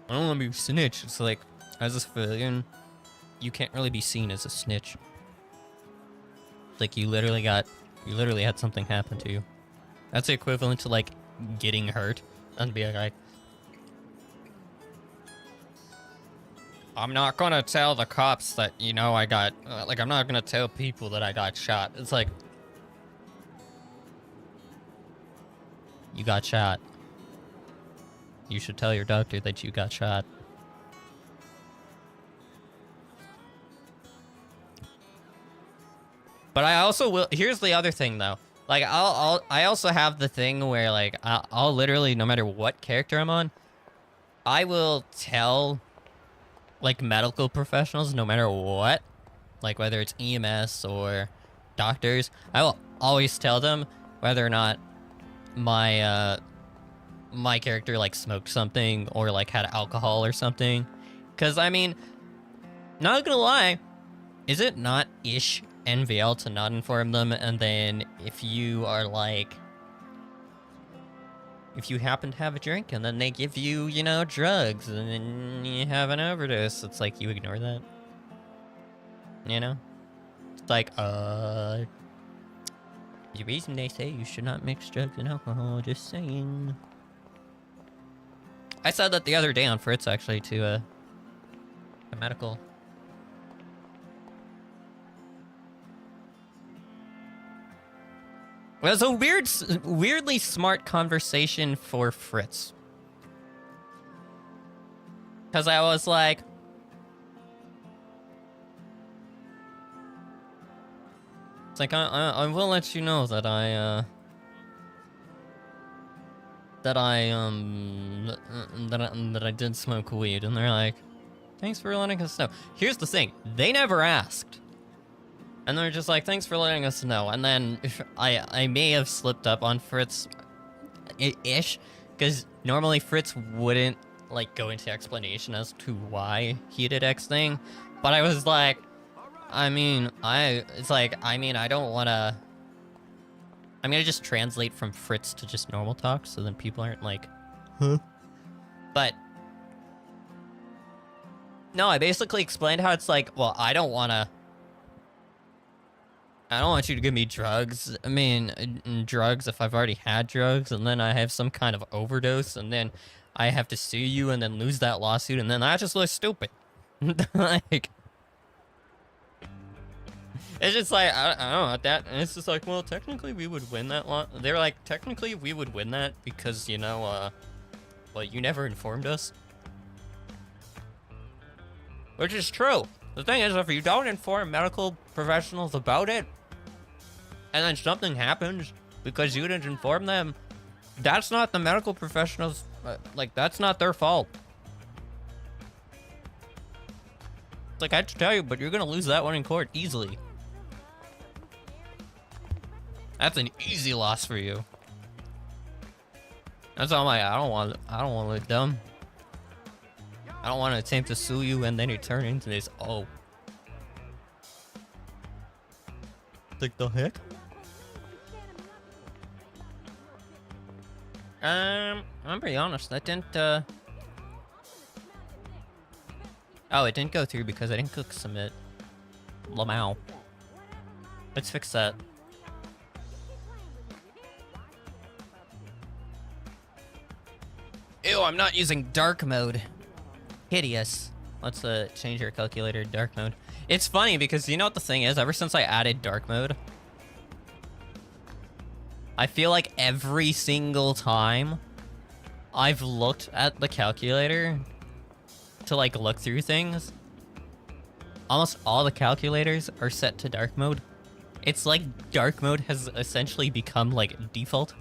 don't want to be snitch. It's like, as a civilian, you can't really be seen as a snitch. Like you literally had something happen to you. That's the equivalent to like getting hurt and being like, I'm not gonna tell the cops that, you know, I got, like, I'm not gonna tell people that I got shot. It's like, you got shot. You should tell your doctor that you got shot. But I also will, here's the other thing though. Like, I also have the thing where, like, I'll literally, no matter what character I'm on, I will tell, like, medical professionals, no matter what, like whether it's EMS or doctors, I will always tell them whether or not my my character like smoked something or like had alcohol or something. Because I mean, not gonna lie, is it not ish NVL to not inform them? And then if you are like, if you happen to have a drink and then they give you, you know, drugs and then you have an overdose, it's like you ignore that. you know? It's like, the reason they say you should not mix drugs and alcohol, just saying. I said that the other day on Fritz, actually, to, a medical. It was a weirdly smart conversation for Fritz. Because I was like... It's like, I will let you know that that I did smoke weed. And they're like, thanks for letting us know. Here's the thing. They never asked. And they're just like, thanks for letting us know. And then I may have slipped up on Fritz ish, because normally Fritz wouldn't like go into explanation as to why he did X thing. But I was like, I mean, I don't wanna, I'm gonna just translate from Fritz to just normal talk, so then people aren't like, huh? But no, I basically explained how it's like, well, I don't want you to give me drugs. I mean, drugs if I've already had drugs, and then I have some kind of overdose, and then I have to sue you and then lose that lawsuit, and then that just looks stupid. Like, it's just like, I don't know about that. And it's just like, well, technically we would win that They're like, technically we would win that because, you know, well, you never informed us. Which is true. The thing is, if you don't inform medical professionals about it, and then something happens because you didn't inform them, that's not the medical professionals, like, that's not their fault. It's like, I had to tell you, but you're gonna lose that one in court easily. That's an easy loss for you. That's all I don't want to look dumb. I don't want to attempt to sue you and then you turn into this, oh. Like the heck? I'm pretty honest, that didn't, oh, it didn't go through because I didn't click submit. Lamau. Let's fix that. Ew, I'm not using dark mode. Hideous. Let's change our calculator to dark mode. It's funny because you know what the thing is? Ever since I added dark mode, I feel like every single time I've looked at the calculator to like look through things, almost all the calculators are set to dark mode. It's like dark mode has essentially become like default.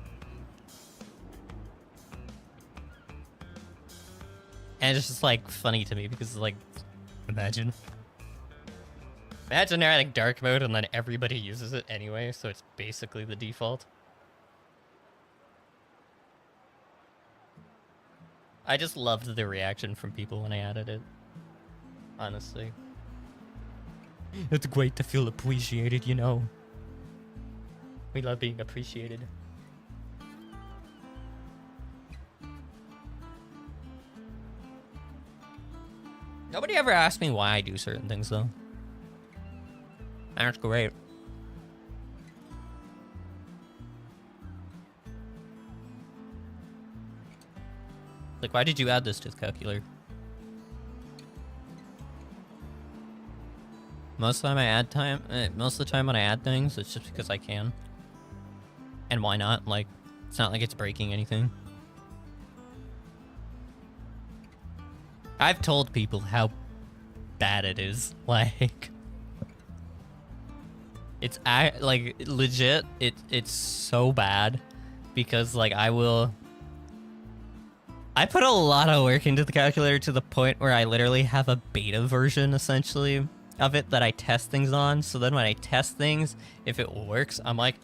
And it's just like funny to me because like, imagine they're adding dark mode and then everybody uses it anyway, so it's basically the default. I just loved the reaction from people when I added it. Honestly. It's great to feel appreciated, you know. We love being appreciated. Nobody ever asked me why I do certain things, though. That's great. Like, why did you add this to the calculator? Most of the time when I add things, it's just because I can. And why not? Like, it's not like it's breaking anything. I've told people how bad it is. Like, it's like legit. It's so bad because like I put a lot of work into the calculator to the point where I literally have a beta version essentially of it that I test things on. So then when I test things, if it works, I'm like,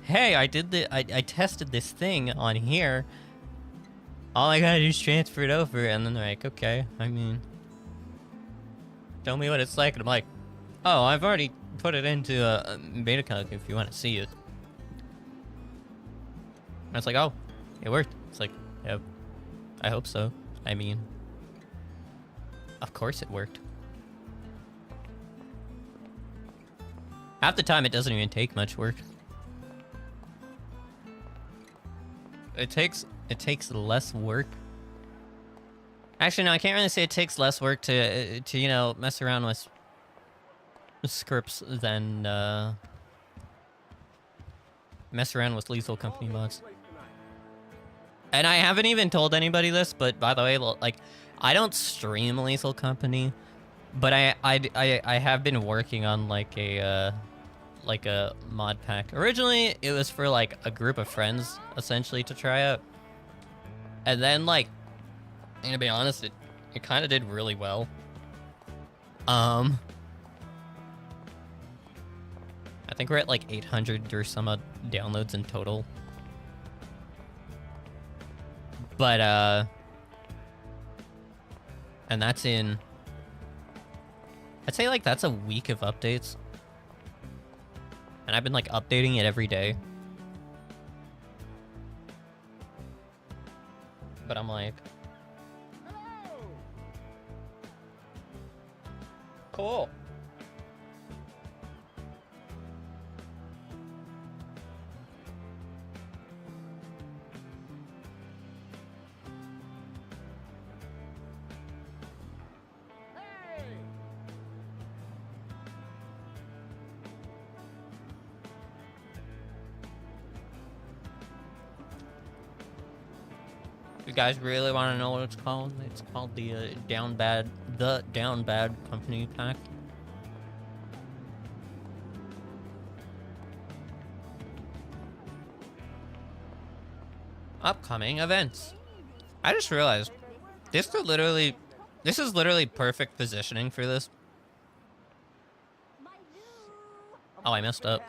hey, I tested this thing on here. All I gotta do is transfer it over, and then they're like, okay, I mean, tell me what it's like. And I'm like, oh, I've already put it into a beta calc if you want to see it. And it's like, oh, it worked. It's like, yep, I hope so. I mean, of course it worked. Half the time, it doesn't even take much work. It takes less work. Actually, no, I can't really say it takes less work to you know, mess around with scripts than mess around with Lethal Company mods. And I haven't even told anybody this, but by the way, like, I don't stream Lethal Company, but I have been working on like a mod pack. Originally, it was for like a group of friends, essentially, to try out. And then, like, I'm gonna be honest, it kind of did really well. I think we're at like 800 or some odd downloads in total. But and that's in, I'd say like that's a week of updates. And I've been like updating it every day. But I'm like, cool. You guys really want to know what it's called? It's called the Down Bad Company Pack. Upcoming events. I just realized this is literally perfect positioning for this. Oh, I messed up.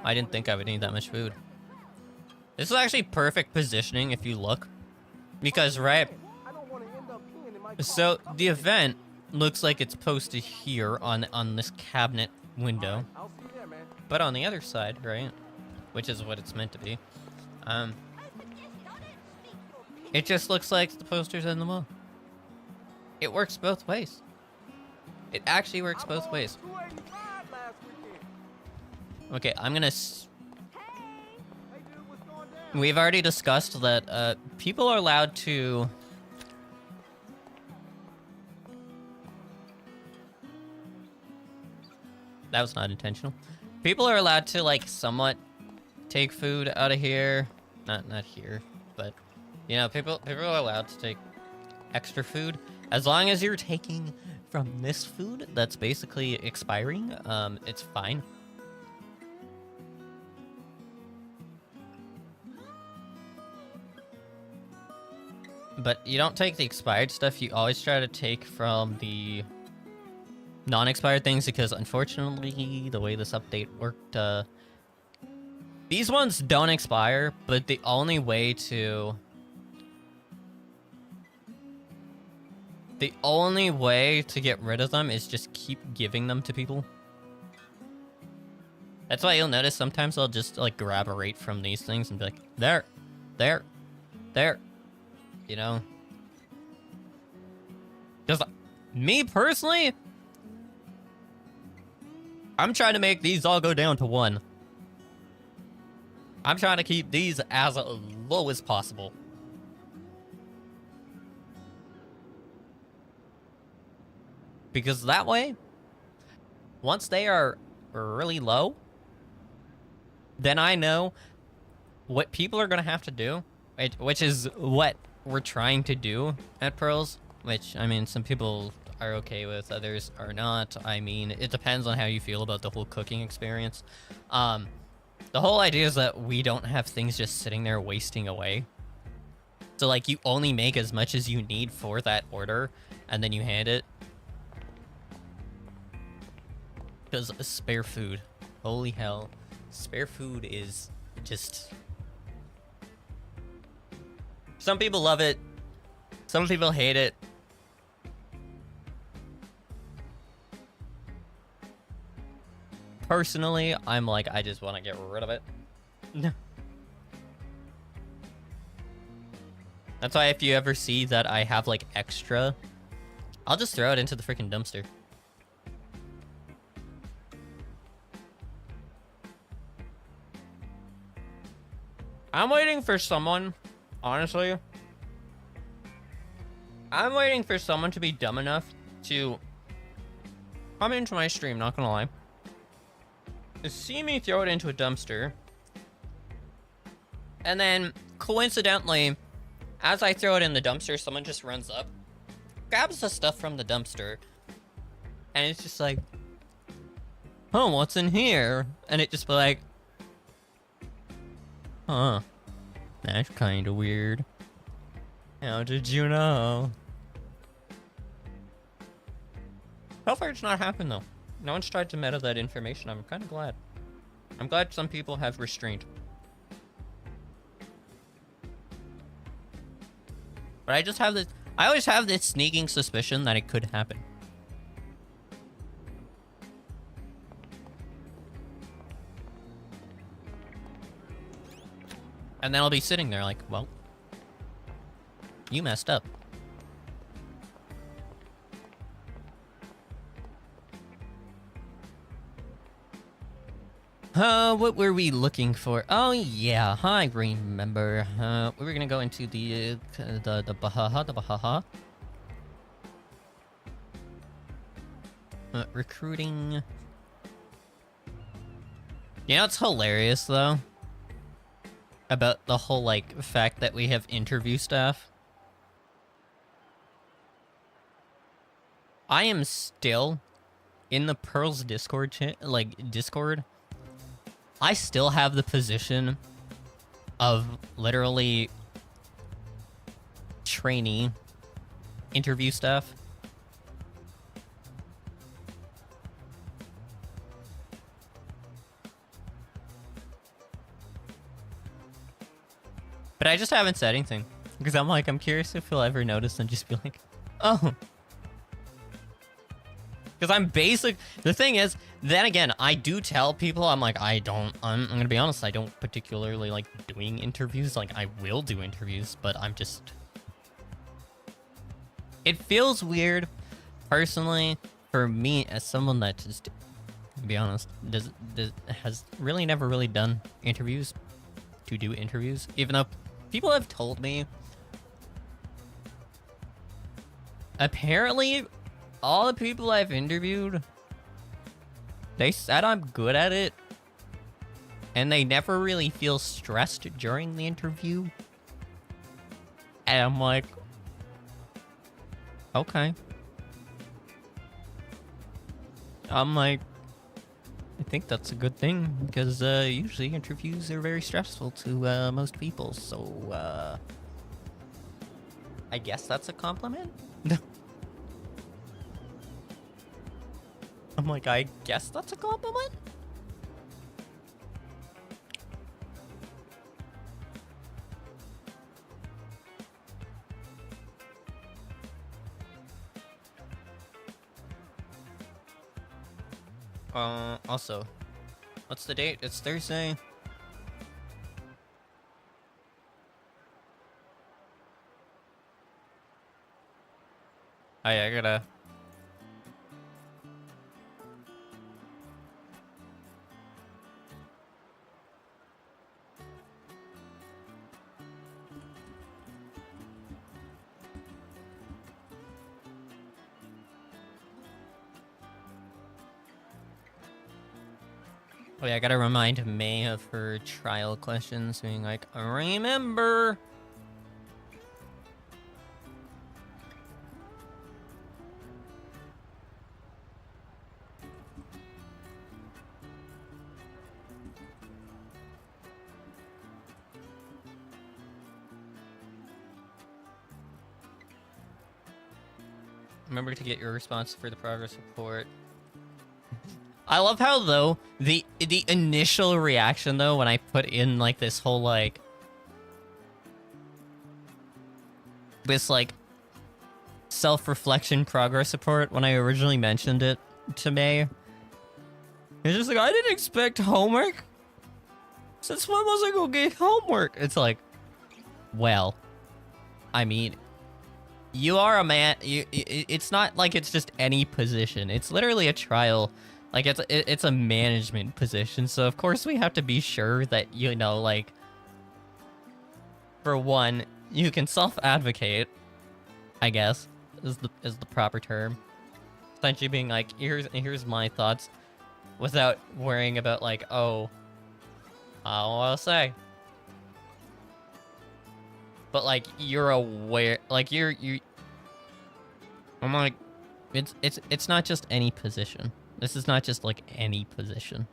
I didn't think I would need that much food. This is actually perfect positioning if you look. Because, right, so the event looks like it's posted here on this cabinet window. But on the other side, right, which is what it's meant to be, it just looks like the posters on the wall. It works both ways. It actually works both ways. Okay, I'm gonna... We've already discussed that people are allowed to... That was not intentional. People are allowed to, like, somewhat take food out of here. Not here, but, you know, people are allowed to take extra food. As long as you're taking from this food that's basically expiring, it's fine. But you don't take the expired stuff, you always try to take from the non-expired things, because unfortunately, the way this update worked, these ones don't expire, but the only way to get rid of them is just keep giving them to people. That's why you'll notice sometimes I'll just, like, grab a rate from these things and be like, there. You know? Because me personally, I'm trying to make these all go down to 1. I'm trying to keep these as low as possible. Because that way, once they are really low, then I know what people are going to have to do, which is what we're trying to do at Pearls, which, I mean, some people are okay with, others are not. I mean, it depends on how you feel about the whole cooking experience. The whole idea is that we don't have things just sitting there wasting away. So, like, you only make as much as you need for that order, and then you hand it. Because spare food, holy hell, spare food is just... Some people love it. Some people hate it. Personally, I'm like, I just want to get rid of it. That's why if you ever see that I have, like, extra, I'll just throw it into the freaking dumpster. I'm waiting for someone, honestly. I'm waiting for someone to be dumb enough to come into my stream, not gonna lie. To see me throw it into a dumpster. And then, coincidentally, as I throw it in the dumpster, someone just runs up, grabs the stuff from the dumpster, and it's just like, oh, what's in here? And it just be like, huh, that's kind of weird. How did you know? So far it's not happened though. No one's tried to meta that information. I'm kind of glad. I'm glad some people have restraint. But I just have this, I always have this sneaking suspicion that it could happen. And then I'll be sitting there like, well, you messed up. What were we looking for? Oh yeah, I remember. We were gonna go into the Bahaha. Recruiting. You know, it's hilarious though. About the whole, like, fact that we have interview staff. I am still in the Pearls Discord Discord. I still have the position of literally trainee interview staff. But I just haven't said anything. Because I'm like, I'm curious if he'll ever notice and just be like, oh. Because I'm basic. The thing is, then again, I do tell people, I'm like, I'm going to be honest, I don't particularly like doing interviews. Like, I will do interviews, but I'm just... It feels weird, personally, for me as someone that just, to be honest, has really never really done interviews. To do interviews, even though people have told me apparently all the people I've interviewed, they said I'm good at it and they never really feel stressed during the interview. And I'm like, okay. I'm like, I think that's a good thing, because usually interviews are very stressful to most people, so I guess that's a compliment? I'm like, I guess that's a compliment? Also, what's the date? It's Thursday. Oh yeah, I gotta... Oh yeah, I gotta remind May of her trial questions, being like, remember! Remember to get your response for the progress report. I love how, though, the initial reaction, though, when I put in, like, this whole, like... This, like, self-reflection progress report, when I originally mentioned it to May. It's just like, I didn't expect homework. Since when was I gonna get homework? It's like, well, I mean... You are a man... it's not like it's just any position. It's literally a trial... Like, it's a management position, so of course we have to be sure that, you know, like, for one, you can self-advocate, I guess, is the proper term. Essentially being like, here's my thoughts, without worrying about like, oh, I'll say. But like, you're aware, like you. I'm like, it's not just any position. This is not just like any position.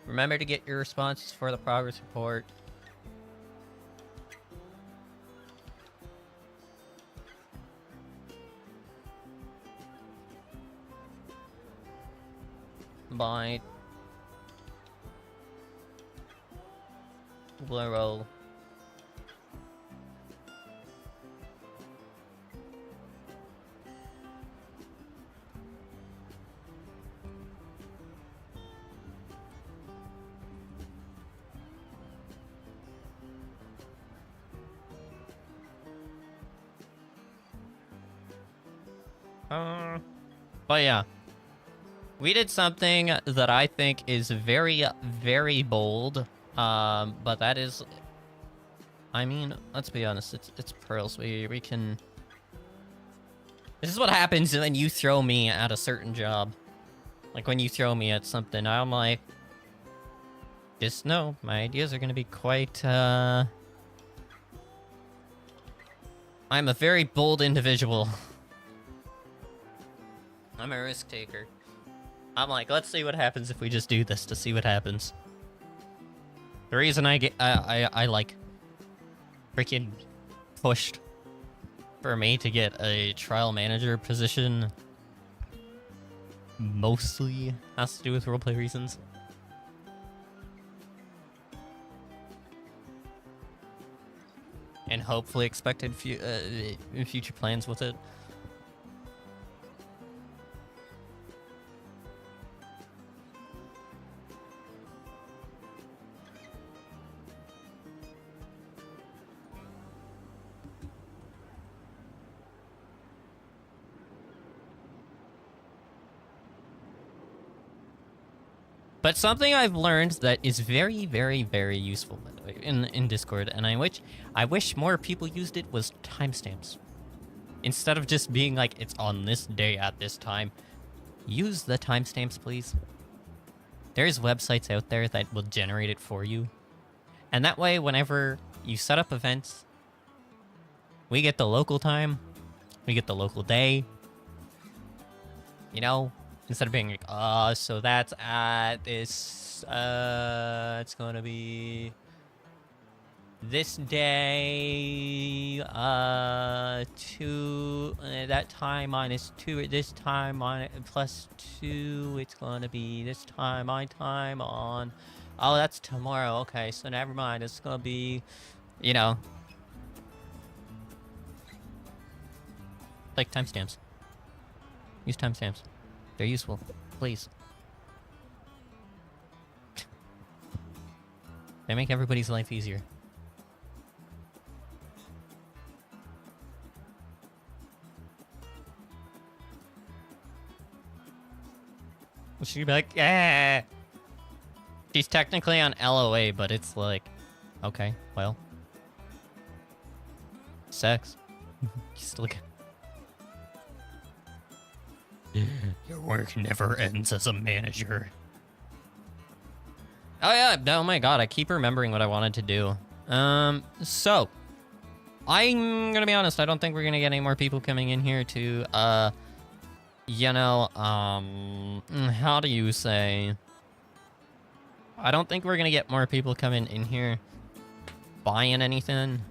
Remember to get your responses for the progress report. By Bluro. But yeah, we did something that I think is very, very bold. But that is, I mean, let's be honest, it's pearls. We can. This is what happens when you throw me at a certain job. Like when you throw me at something, I'm like, just know my ideas are gonna be quite. I'm a very bold individual. I'm a risk taker. I'm like, let's see what happens if we just do this to see what happens. The reason I like freaking pushed for me to get a trial manager position mostly has to do with roleplay reasons. And hopefully expected future plans with it. But something I've learned that is very, very, very useful by the way, in Discord, and I wish more people used it, was timestamps. Instead of just being like, it's on this day at this time, use the timestamps, please. There's websites out there that will generate it for you. And that way, whenever you set up events, we get the local time, we get the local day, you know? Instead of being like, so that's at this, it's gonna be this day, that time minus 2, this time plus 2, it's gonna be this time, my time on, oh, that's tomorrow, okay, so never mind, it's gonna be, you know, like timestamps. Use timestamps. They're useful. Please. They make everybody's life easier. She'd be like, yeah. She's technically on LOA, but it's like, okay, well. Sex. You still get... Your work never ends as a manager. Oh yeah, oh my god, I keep remembering what I wanted to do. So, I'm gonna be honest, I don't think we're gonna get any more people coming in here to, you know, how do you say? I don't think we're gonna get more people coming in here buying anything.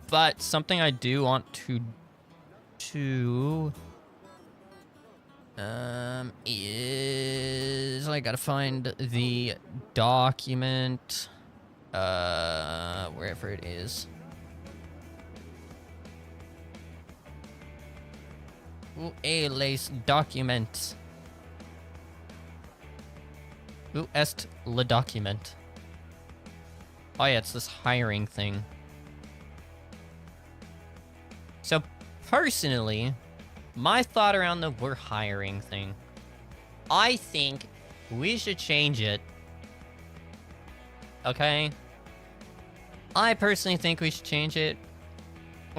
But something I do want to is I gotta find the document. wherever it is. Où est les documents? Où est le document? Oh yeah, it's this hiring thing. So, personally, my thought around the we're hiring thing, I think we should change it. Okay? I personally think we should change it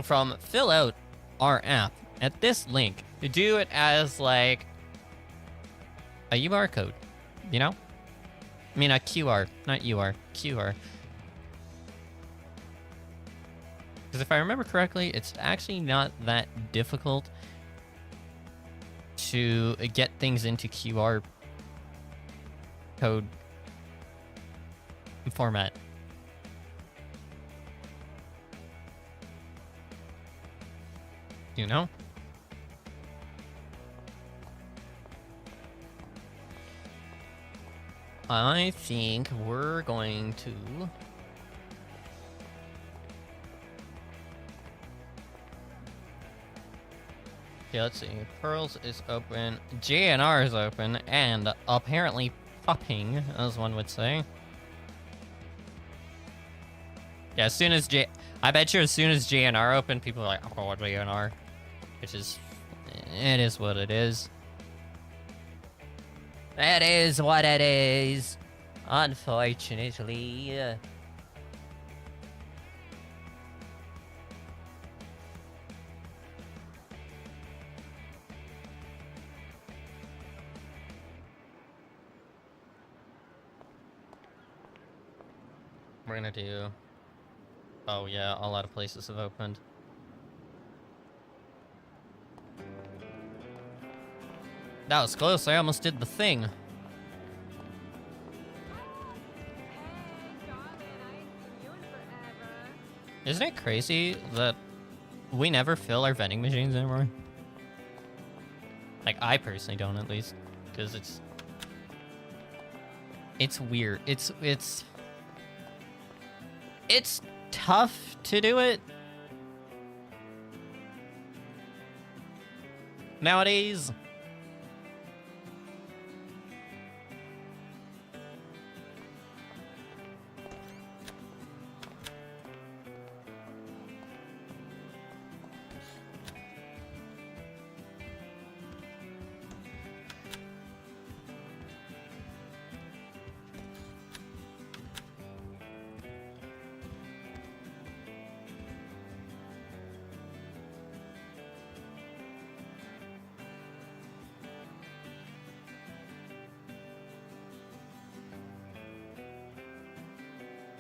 from fill out our app at this link to do it as like a UR code, you know? I mean a QR, not UR, QR. Because if I remember correctly, it's actually not that difficult to get things into QR code format. You know? I think we're going to... Okay, let's see. Pearls is open. JNR is open. And apparently popping, as one would say. Yeah, as soon as I bet you as soon as JNR open, people are like, oh, what JNR? Which is... It is what it is. That is what it is. Unfortunately. We're gonna do... Oh yeah, a lot of places have opened. That was close, I almost did the thing. Isn't it crazy that we never fill our vending machines anymore? Like, I personally don't, at least. Because it's weird. It's tough to do it nowadays.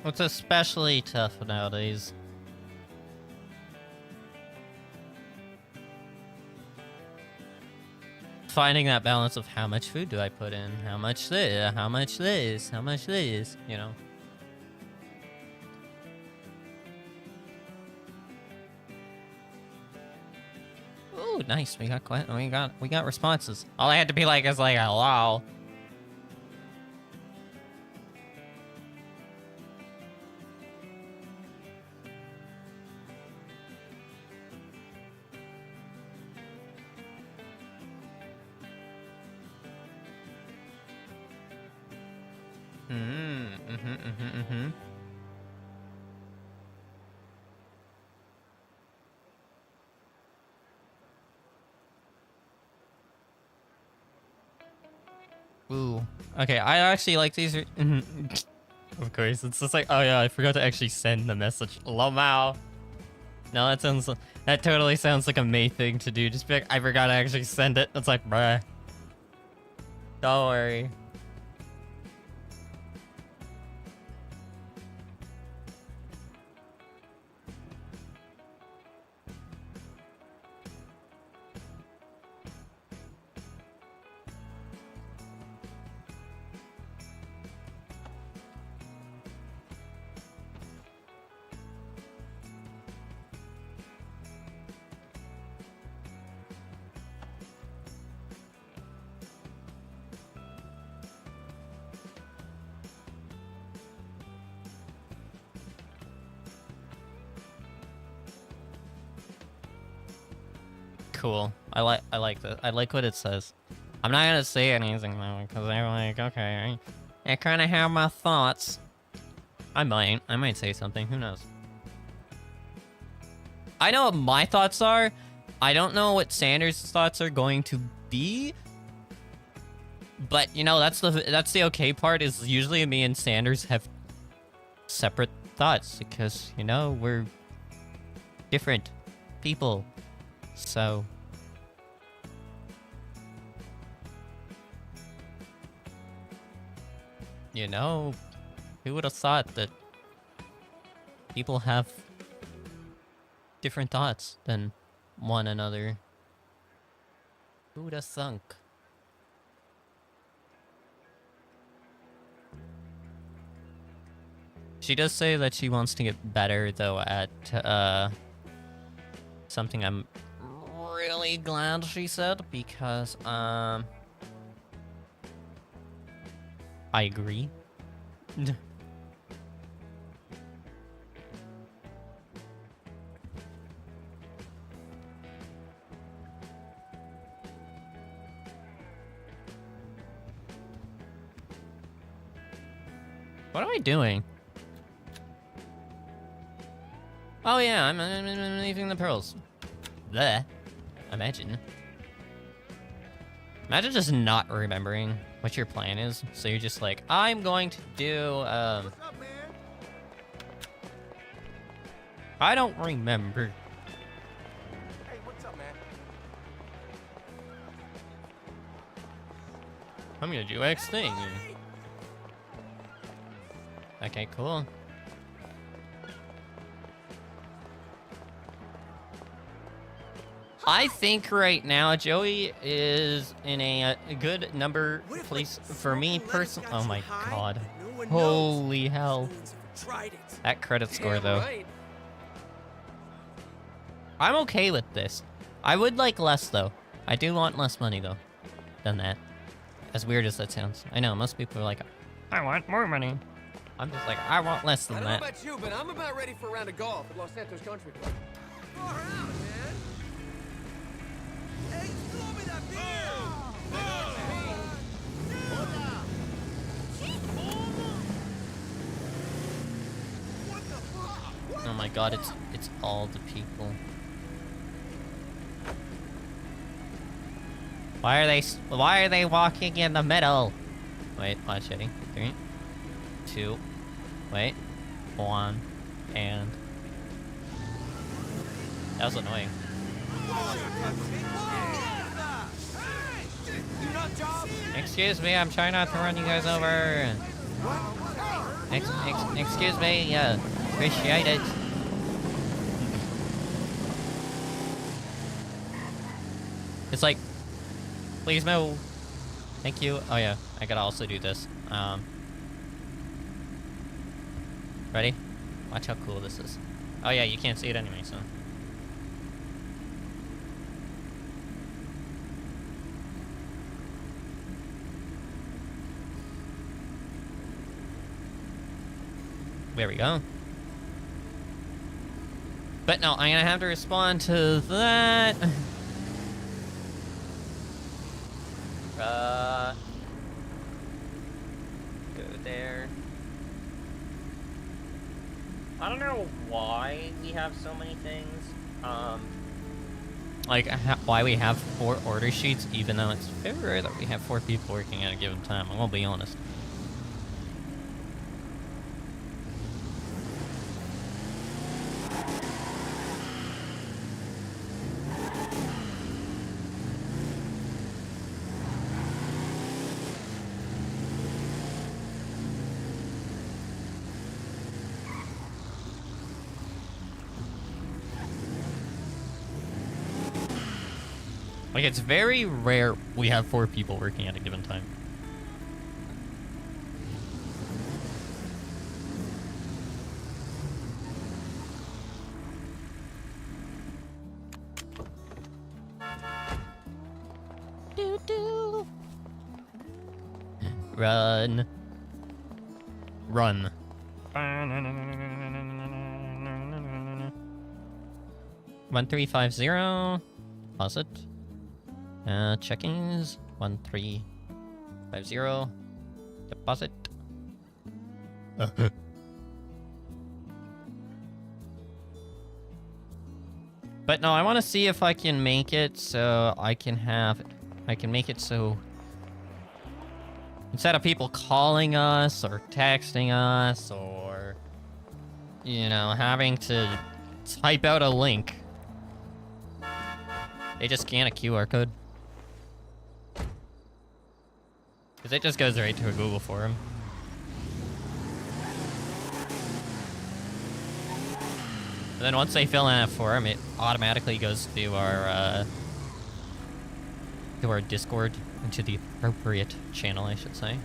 It's especially tough nowadays. Finding that balance of how much food do I put in, how much this, how much this, how much this, you know. Ooh, nice. We got responses. All I had to be like is like, hello. Ooh. Okay, I actually like these. Of course, it's just like, oh yeah, I forgot to actually send the message. Lomao. No, that totally sounds like a May thing to do. Just be like, I forgot to actually send it. It's like, bruh. Don't worry. cool. I like that. I like what it says. I'm not gonna say anything though, because I'm like, okay, I kind of have my thoughts. I might say something. Who knows? I know what my thoughts are. I don't know what Sanders' thoughts are going to be. But you know, that's the okay part. Is usually me and Sanders have separate thoughts because you know we're different people. So you know, who would have thought that people have different thoughts than one another? Who would have thunk? She does say that she wants to get better, though, at, something I'm really glad she said, because, I agree. What am I doing? Oh yeah, I'm leaving the pearls. Bleh. Imagine just not remembering what your plan is. So you're just like, I'm going to do, I don't remember. Hey, what's up, man? I'm gonna do X thing. Okay, cool. I think right now Joey is in a good number place for me personally. Oh my god. Holy hell. That credit score though. I'm okay with this. I would like less though. I do want less money though than that. As weird as that sounds. I know, most people are like, I want more money. I'm just like, I want less than that. I don't know about you, but I'm about ready for a round of golf at Los Santos Country Club. Far out, man. Hey, throw me that beer! What the fuck? Oh my god, it's all the people. Why are they walking in the middle? Wait, watch it. 3, 2, wait, 1, and that was annoying. Excuse me, I'm trying not to run you guys over. Excuse me, appreciate it. It's like, please move. Thank you. Oh yeah, I gotta also do this. Ready? Watch how cool this is. Oh yeah, you can't see it anyway, so. There we go. But no, I'm gonna have to respond to that. Go there. I don't know why we have so many things. Like, why we have 4 order sheets, even though it's very rare that we have 4 people working at a given time. I'm gonna be honest. Like, it's very rare we have 4 people working at a given time. Run. Run. 1350. Deposit. Checkings 1350. Deposit. But no, I want to see if I can make it so I can make it so instead of people calling us or texting us or, you know, having to type out a link, they just scan a QR code. Because it just goes right to a Google form. And then once they fill in that form, it automatically goes to our Discord, into the appropriate channel, I should say.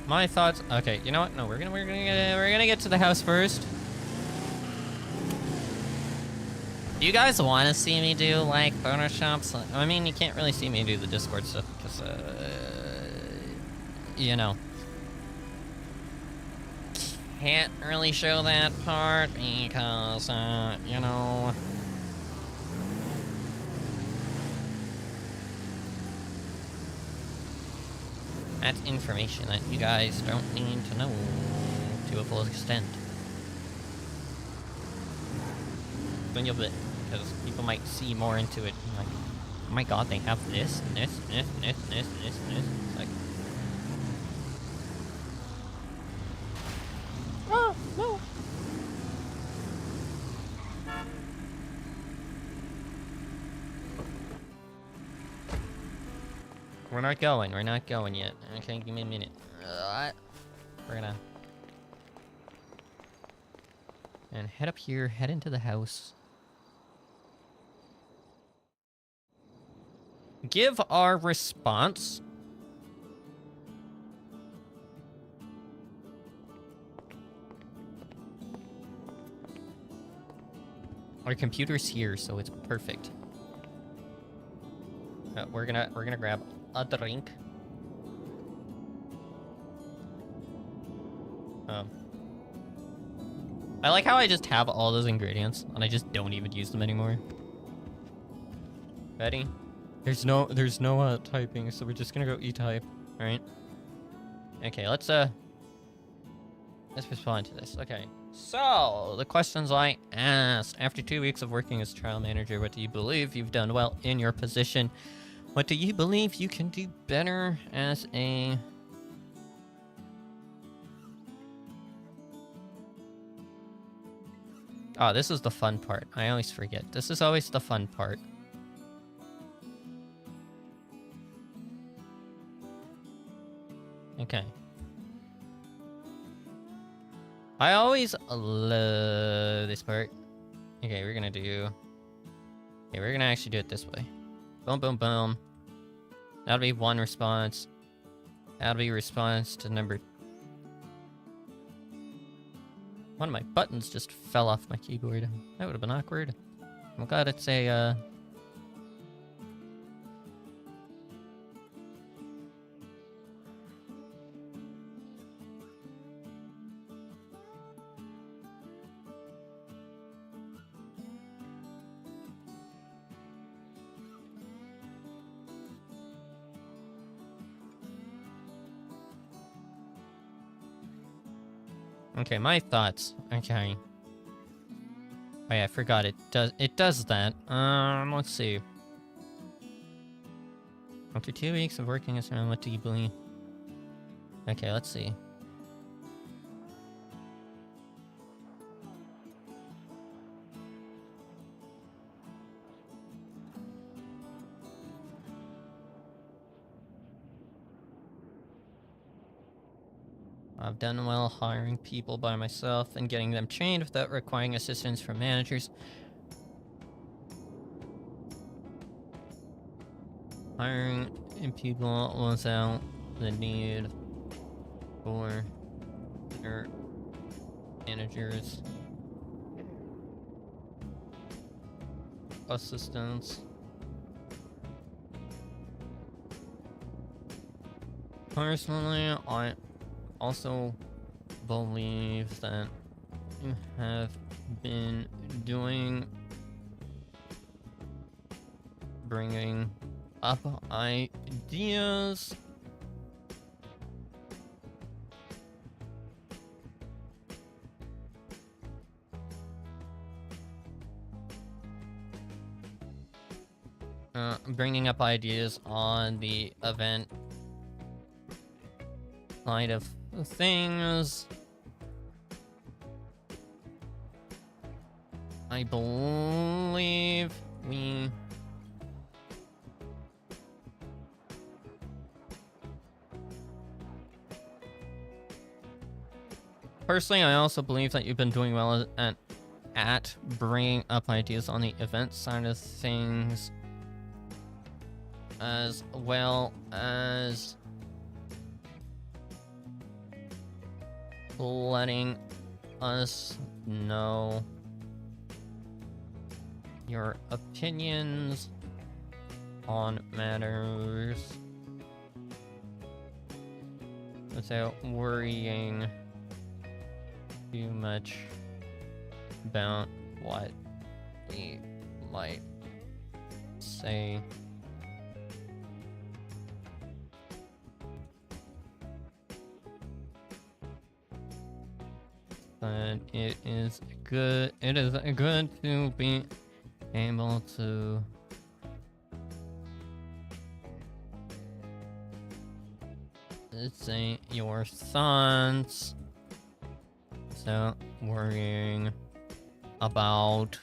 My thoughts. Okay, you know what? No, we're gonna get to the house first. Do you guys want to see me do like Photoshops? I mean, you can't really see me do the Discord stuff because, you know, can't really show that part because, you know. That's information that you guys don't need to know to a full extent. Because people might see more into it. Like, oh my god, they have this, and this, and this, and this, and this, and this, and this. It's like, oh, no. We're not going yet. Okay, give me a minute. We're gonna... And head up here, head into the house. Give our response. Our computer's here, so it's perfect. We're gonna grab a drink. I like how I just have all those ingredients and I just don't even use them anymore. Ready? There's no typing, so we're just gonna go e-type. All right. Okay, let's respond to this. Okay. So, the questions I asked. After 2 weeks of working as trial manager, what do you believe you've done well in your position? What do you believe you can do better as a... Oh, this is the fun part. I always forget. This is always the fun part. Okay. I always love this part. Okay, we're gonna do... Okay, we're gonna actually do it this way. Boom, boom, boom. That'll be one response. That'll be response to number... One of my buttons just fell off my keyboard. That would have been awkward. I'm glad it's a, Okay, my thoughts. Okay. Oh yeah, I forgot it does that. Let's see. After 2 weeks of working as a what do you believe? Okay, let's see. I've done well hiring people by myself and getting them trained without requiring assistance from managers. Hiring people without the need for their managers' assistance. Personally, I also believe that you have been bringing up ideas on the event side of things. I believe we personally, I also believe that you've been doing well at bringing up ideas on the event side of things, as well as letting us know your opinions on matters without worrying too much about what we might say. But it is good to be able to say your thoughts without worrying about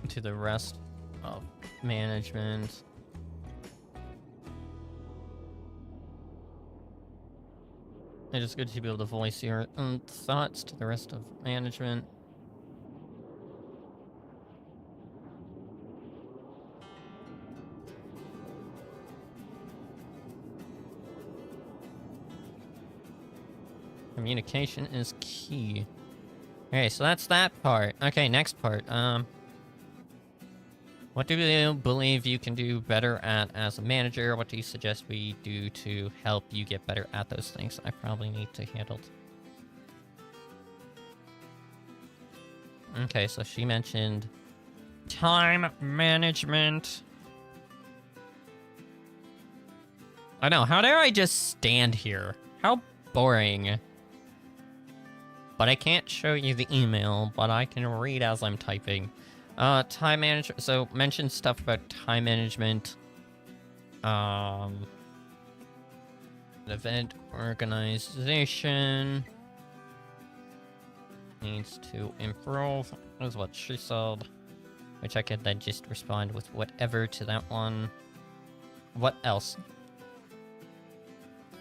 to the rest of management. It is good to be able to voice your own thoughts to the rest of management. Communication is key. Okay, so that's that part. Okay, next part. What do you believe you can do better at as a manager? What do you suggest we do to help you get better at those things I probably need to handle? Okay, so she mentioned time management. I know, how dare I just stand here? How boring. But I can't show you the email, but I can read as I'm typing. Time management. So mention stuff about time management. Event organization needs to improve, is what she said. Which I could then just respond with whatever to that one. What else?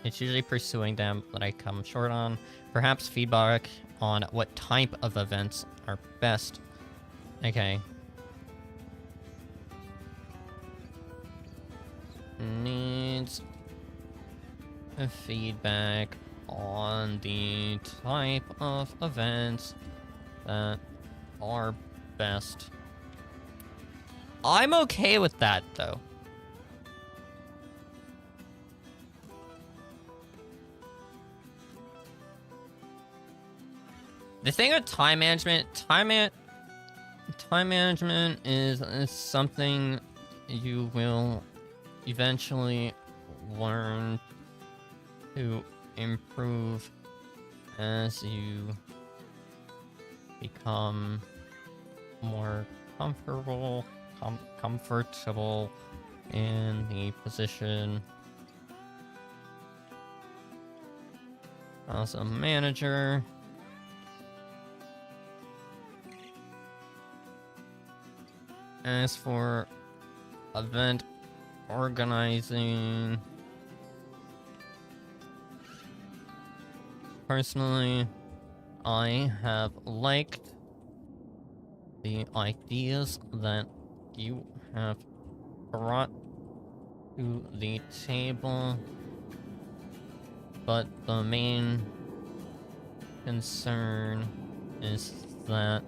It's usually pursuing them that I come short on. Perhaps feedback on what type of events are best. Okay. Needs feedback on the type of events that are best. I'm okay with that, though. The thing with time management, time management is something you will eventually learn to improve as you become more comfortable in the position as a manager. as for event organizing, personally, I have liked the ideas that you have brought to the table, but the main concern is that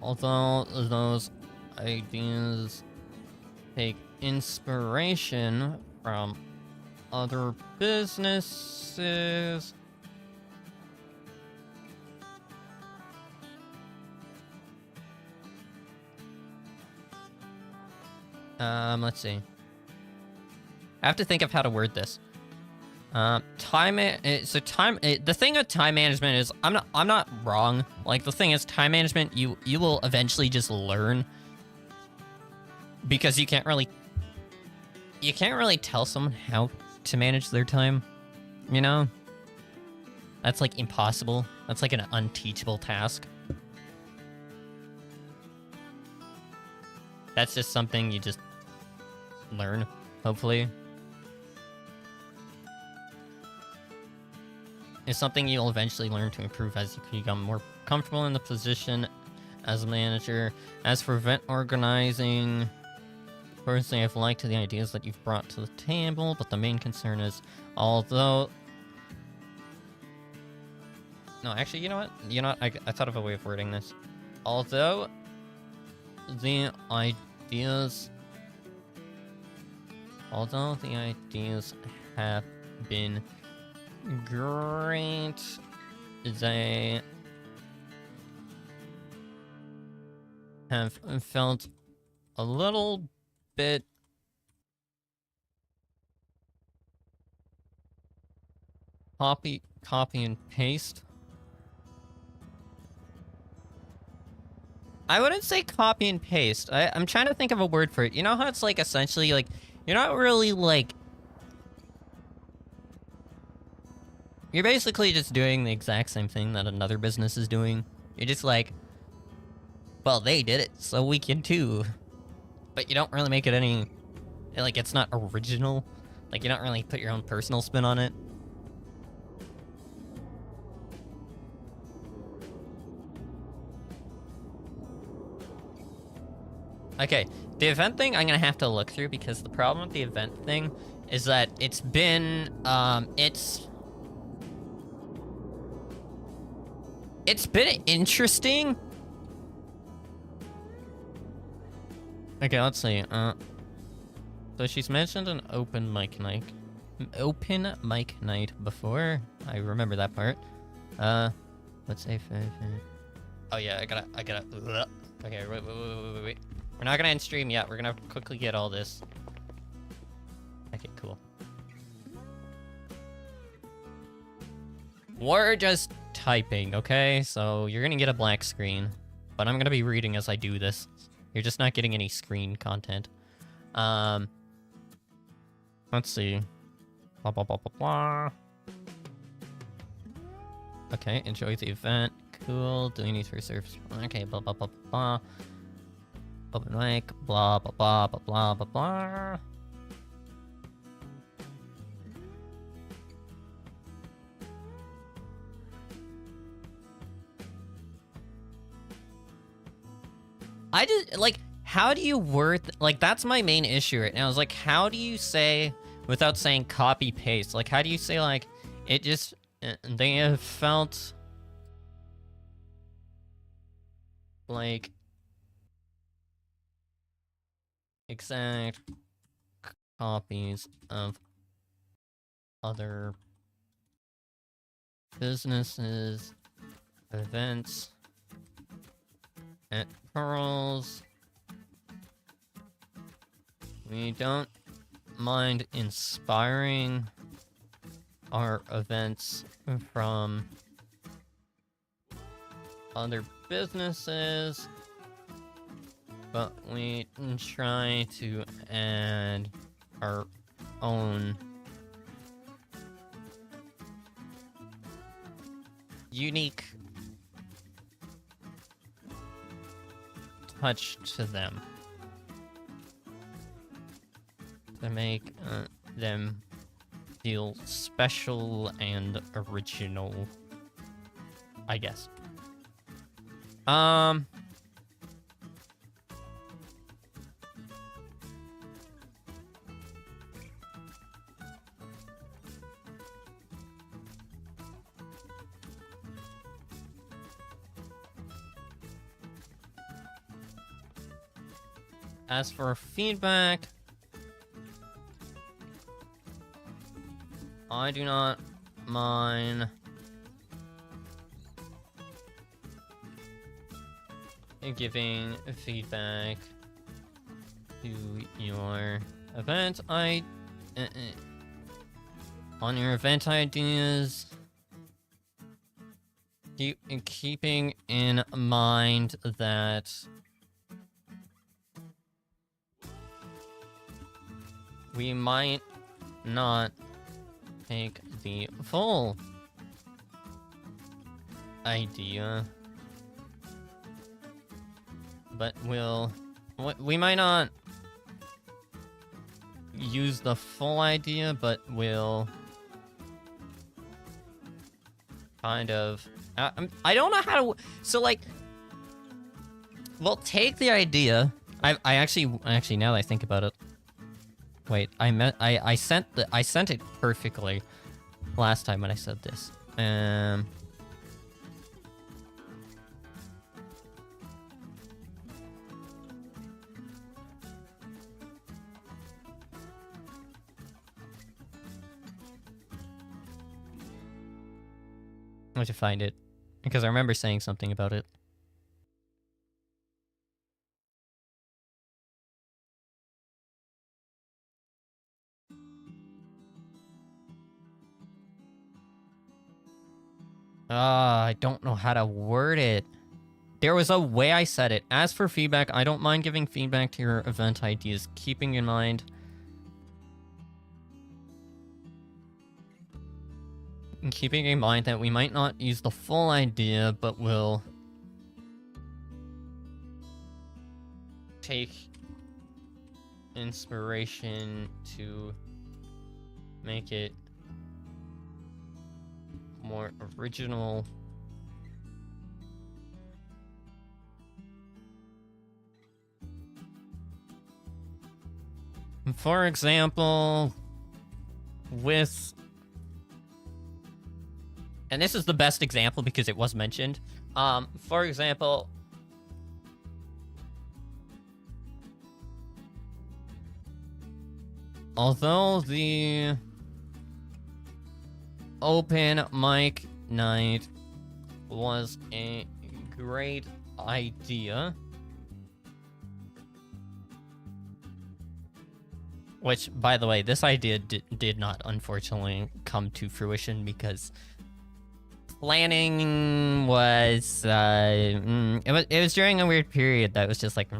although those ideas take inspiration from other businesses, let's see. I have to think of how to word this. The thing with time management is, I'm not wrong. Like, the thing is, time management, you will eventually just learn. Because you can't really tell someone how to manage their time, you know? That's, like, impossible. That's, like, an unteachable task. That's just something you just learn, hopefully. It's something you'll eventually learn to improve as you become more comfortable in the position as a manager. As for event organizing, personally, I've liked the ideas that you've brought to the table, but the main concern is, although... No, actually, you know what? I thought of a way of wording this. Although the ideas have been great, they have felt a little bit copy and paste. I wouldn't say copy and paste. I'm trying to think of a word for it. You know how it's like essentially like you're not really like, you're basically just doing the exact same thing that another business is doing. You're just like, well, they did it, so we can too. But you don't really make it any... Like, it's not original. Like, you don't really put your own personal spin on it. Okay, the event thing I'm gonna have to look through, because the problem with the event thing is that it's been, it's been interesting. Okay, let's see. So she's mentioned an open mic night before. I remember that part. Let's say. Oh yeah, I gotta. Okay, wait. We're not gonna end stream yet. We're gonna have to quickly get all this. Okay, cool. We're just typing, okay? So you're gonna get a black screen, but I'm gonna be reading as I do this. You're just not getting any screen content. Let's see. Blah, blah, blah, blah, blah. Okay, enjoy the event. Cool. Do we need to reserve? Okay, blah, blah, blah, blah, blah. Open mic. Blah, blah, blah, blah, blah, blah, blah. I just, like, how do you word... Like, that's my main issue right now. Is, like, how do you say, without saying copy-paste? Like, how do you say, like, it just... They have felt... like... exact copies of other businesses, events, at Pearls. We don't mind inspiring our events from other businesses, but we try to add our own unique touch to them to make them feel special and original, I guess. As for feedback, I do not mind giving feedback to your event. On your event ideas, keeping in mind that we might not take the full idea, but we might not use the full idea, but we'll kind of I don't know how to, so like we'll take the idea. I actually now that I think about it, wait, I sent it perfectly last time when I said this. I have to find it because I remember saying something about it. I don't know how to word it. There was a way I said it. As for feedback, I don't mind giving feedback to your event ideas, keeping in mind that we might not use the full idea, but will take inspiration to make it more original. For example, with... And this is the best example because it was mentioned. For example... Although the open mic night was a great idea, which, by the way, this idea did not unfortunately come to fruition because planning was it was during a weird period that was just like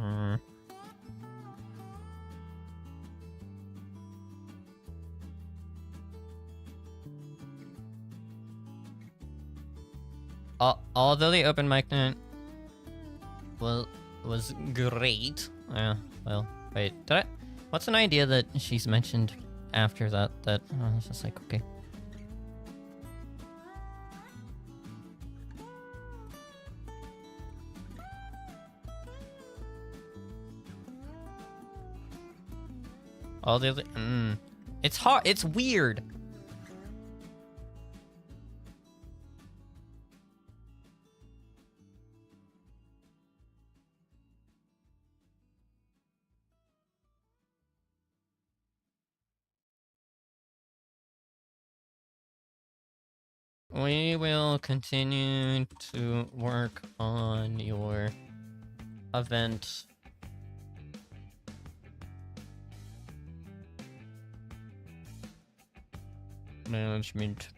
although the open mic night was great. Yeah, well, wait, what's an idea that she's mentioned after that I was just like, okay. All the other, it's hard, it's weird. We will continue to work on your event management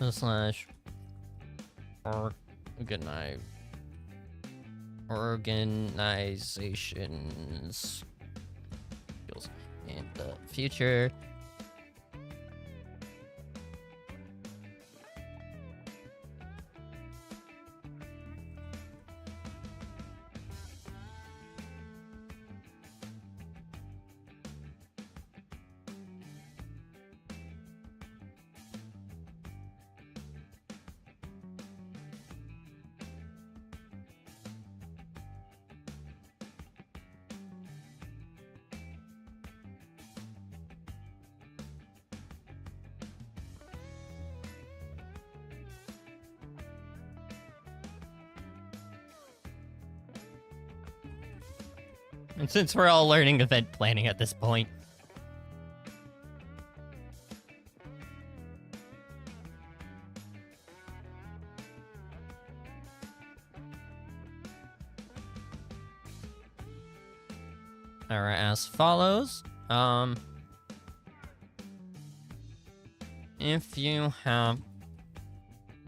/ organizations in the future. And since we're all learning event planning at this point. Alright, as follows. If you have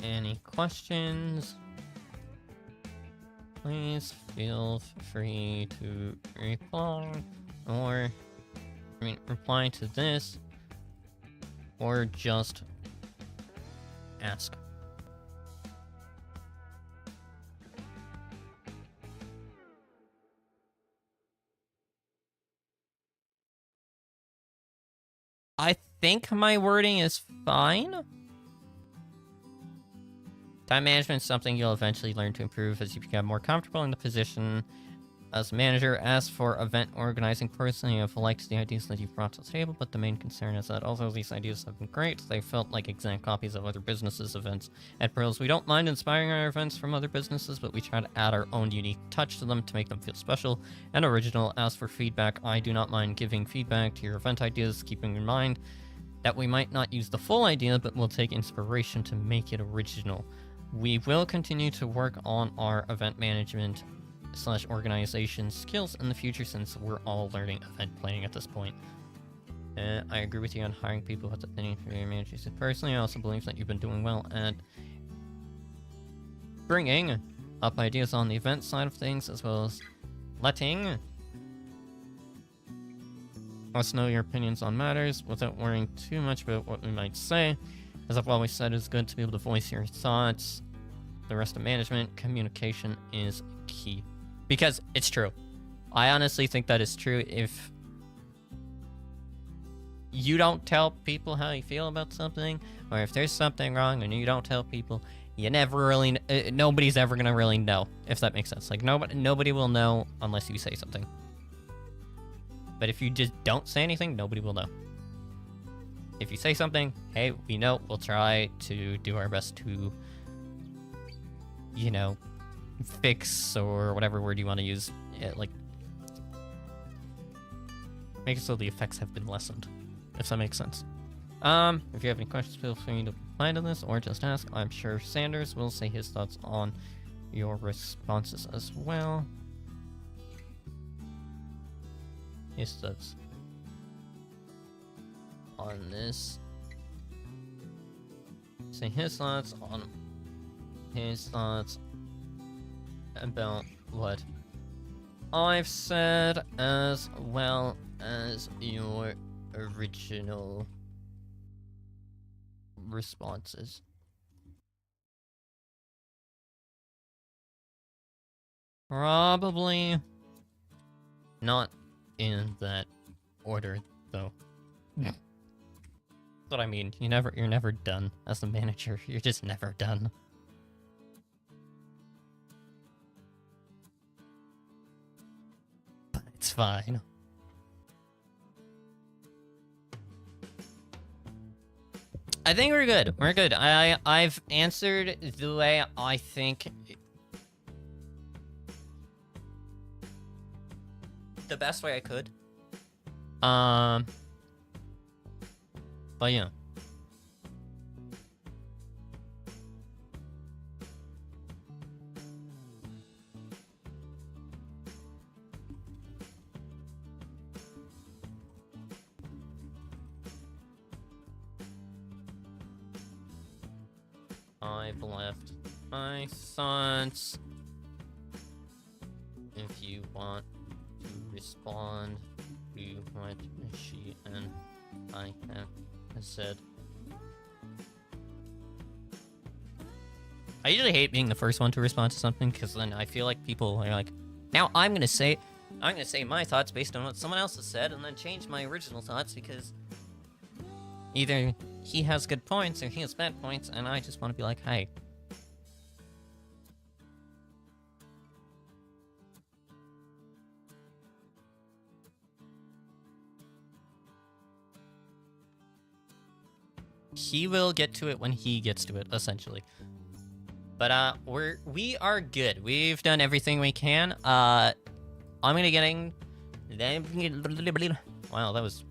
any questions, please feel free to reply to this, or just ask. I think my wording is fine. Time management is something you'll eventually learn to improve as you become more comfortable in the position as manager. As for event organizing, personally, I've liked the ideas that you've brought to the table, but the main concern is that although these ideas have been great, they felt like exact copies of other businesses' events. At Pearls, we don't mind inspiring our events from other businesses, but we try to add our own unique touch to them to make them feel special and original. As for feedback, I do not mind giving feedback to your event ideas, keeping in mind that we might not use the full idea, but we'll take inspiration to make it original. We will continue to work on our event management / organization skills in the future, since we're all learning event planning at this point. I agree with you on hiring people with affinity for your managers. Personally, I also believe that you've been doing well at bringing up ideas on the event side of things, as well as letting us know your opinions on matters without worrying too much about what we might say. As I've always said, it's good to be able to voice your thoughts. The rest of management, communication is key. Because it's true. I honestly think that is true. If you don't tell people how you feel about something, or if there's something wrong and you don't tell people, you never really, nobody's ever gonna really know, if that makes sense. Like, nobody will know unless you say something. But if you just don't say anything, nobody will know. If you say something, hey, we know, we'll try to do our best to, you know, fix, or whatever word you want to use, like, make it so the effects have been lessened, if that makes sense. If you have any questions, feel free to reply to this, or just ask. I'm sure Sanders will say his thoughts on your responses as well. His thoughts on this. Say his thoughts on his thoughts about what I've said, as well as your original responses. Probably not in that order, though. That's what I mean. You're never done as a manager. You're just never done. But it's fine. I think we're good. We're good. I've answered the way I think the best way I could. But yeah. I've left my thoughts. If you want to respond to what she and I have said. I usually hate being the first one to respond to something, because then I feel like people are like, now I'm gonna say my thoughts based on what someone else has said, and then change my original thoughts, because either he has good points or he has bad points, and I just want to be like, hey. He will get to it when he gets to it, essentially. But we are good. We've done everything we can. I'm gonna Wow, that was...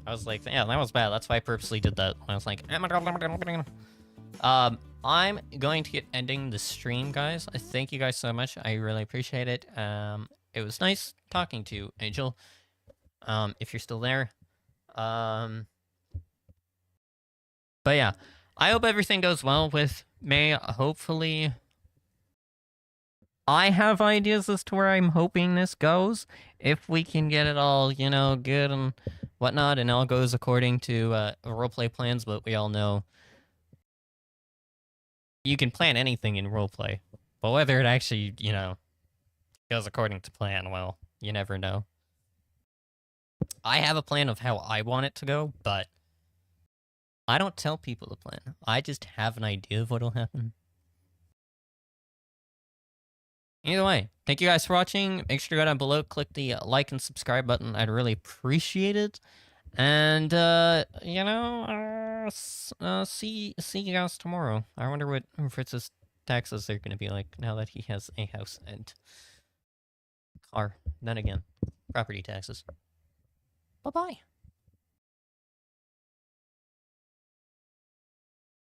I was like, yeah, that was bad. That's why I purposely did that. I was like... I'm going to get ending the stream, guys. Thank you guys so much. I really appreciate it. It was nice talking to you, Angel. If you're still there. But yeah, I hope everything goes well with May. Hopefully, I have ideas as to where I'm hoping this goes. If we can get it all, you know, good and whatnot, and all goes according to roleplay plans, but we all know you can plan anything in roleplay. But whether it actually, you know, goes according to plan, well, you never know. I have a plan of how I want it to go, but I don't tell people the plan. I just have an idea of what'll happen. Either way, thank you guys for watching. Make sure to go down below, click the like and subscribe button. I'd really appreciate it. And, you know, see you guys tomorrow. I wonder what Fritz's taxes are going to be like now that he has a house and car. Then again, property taxes. Bye-bye.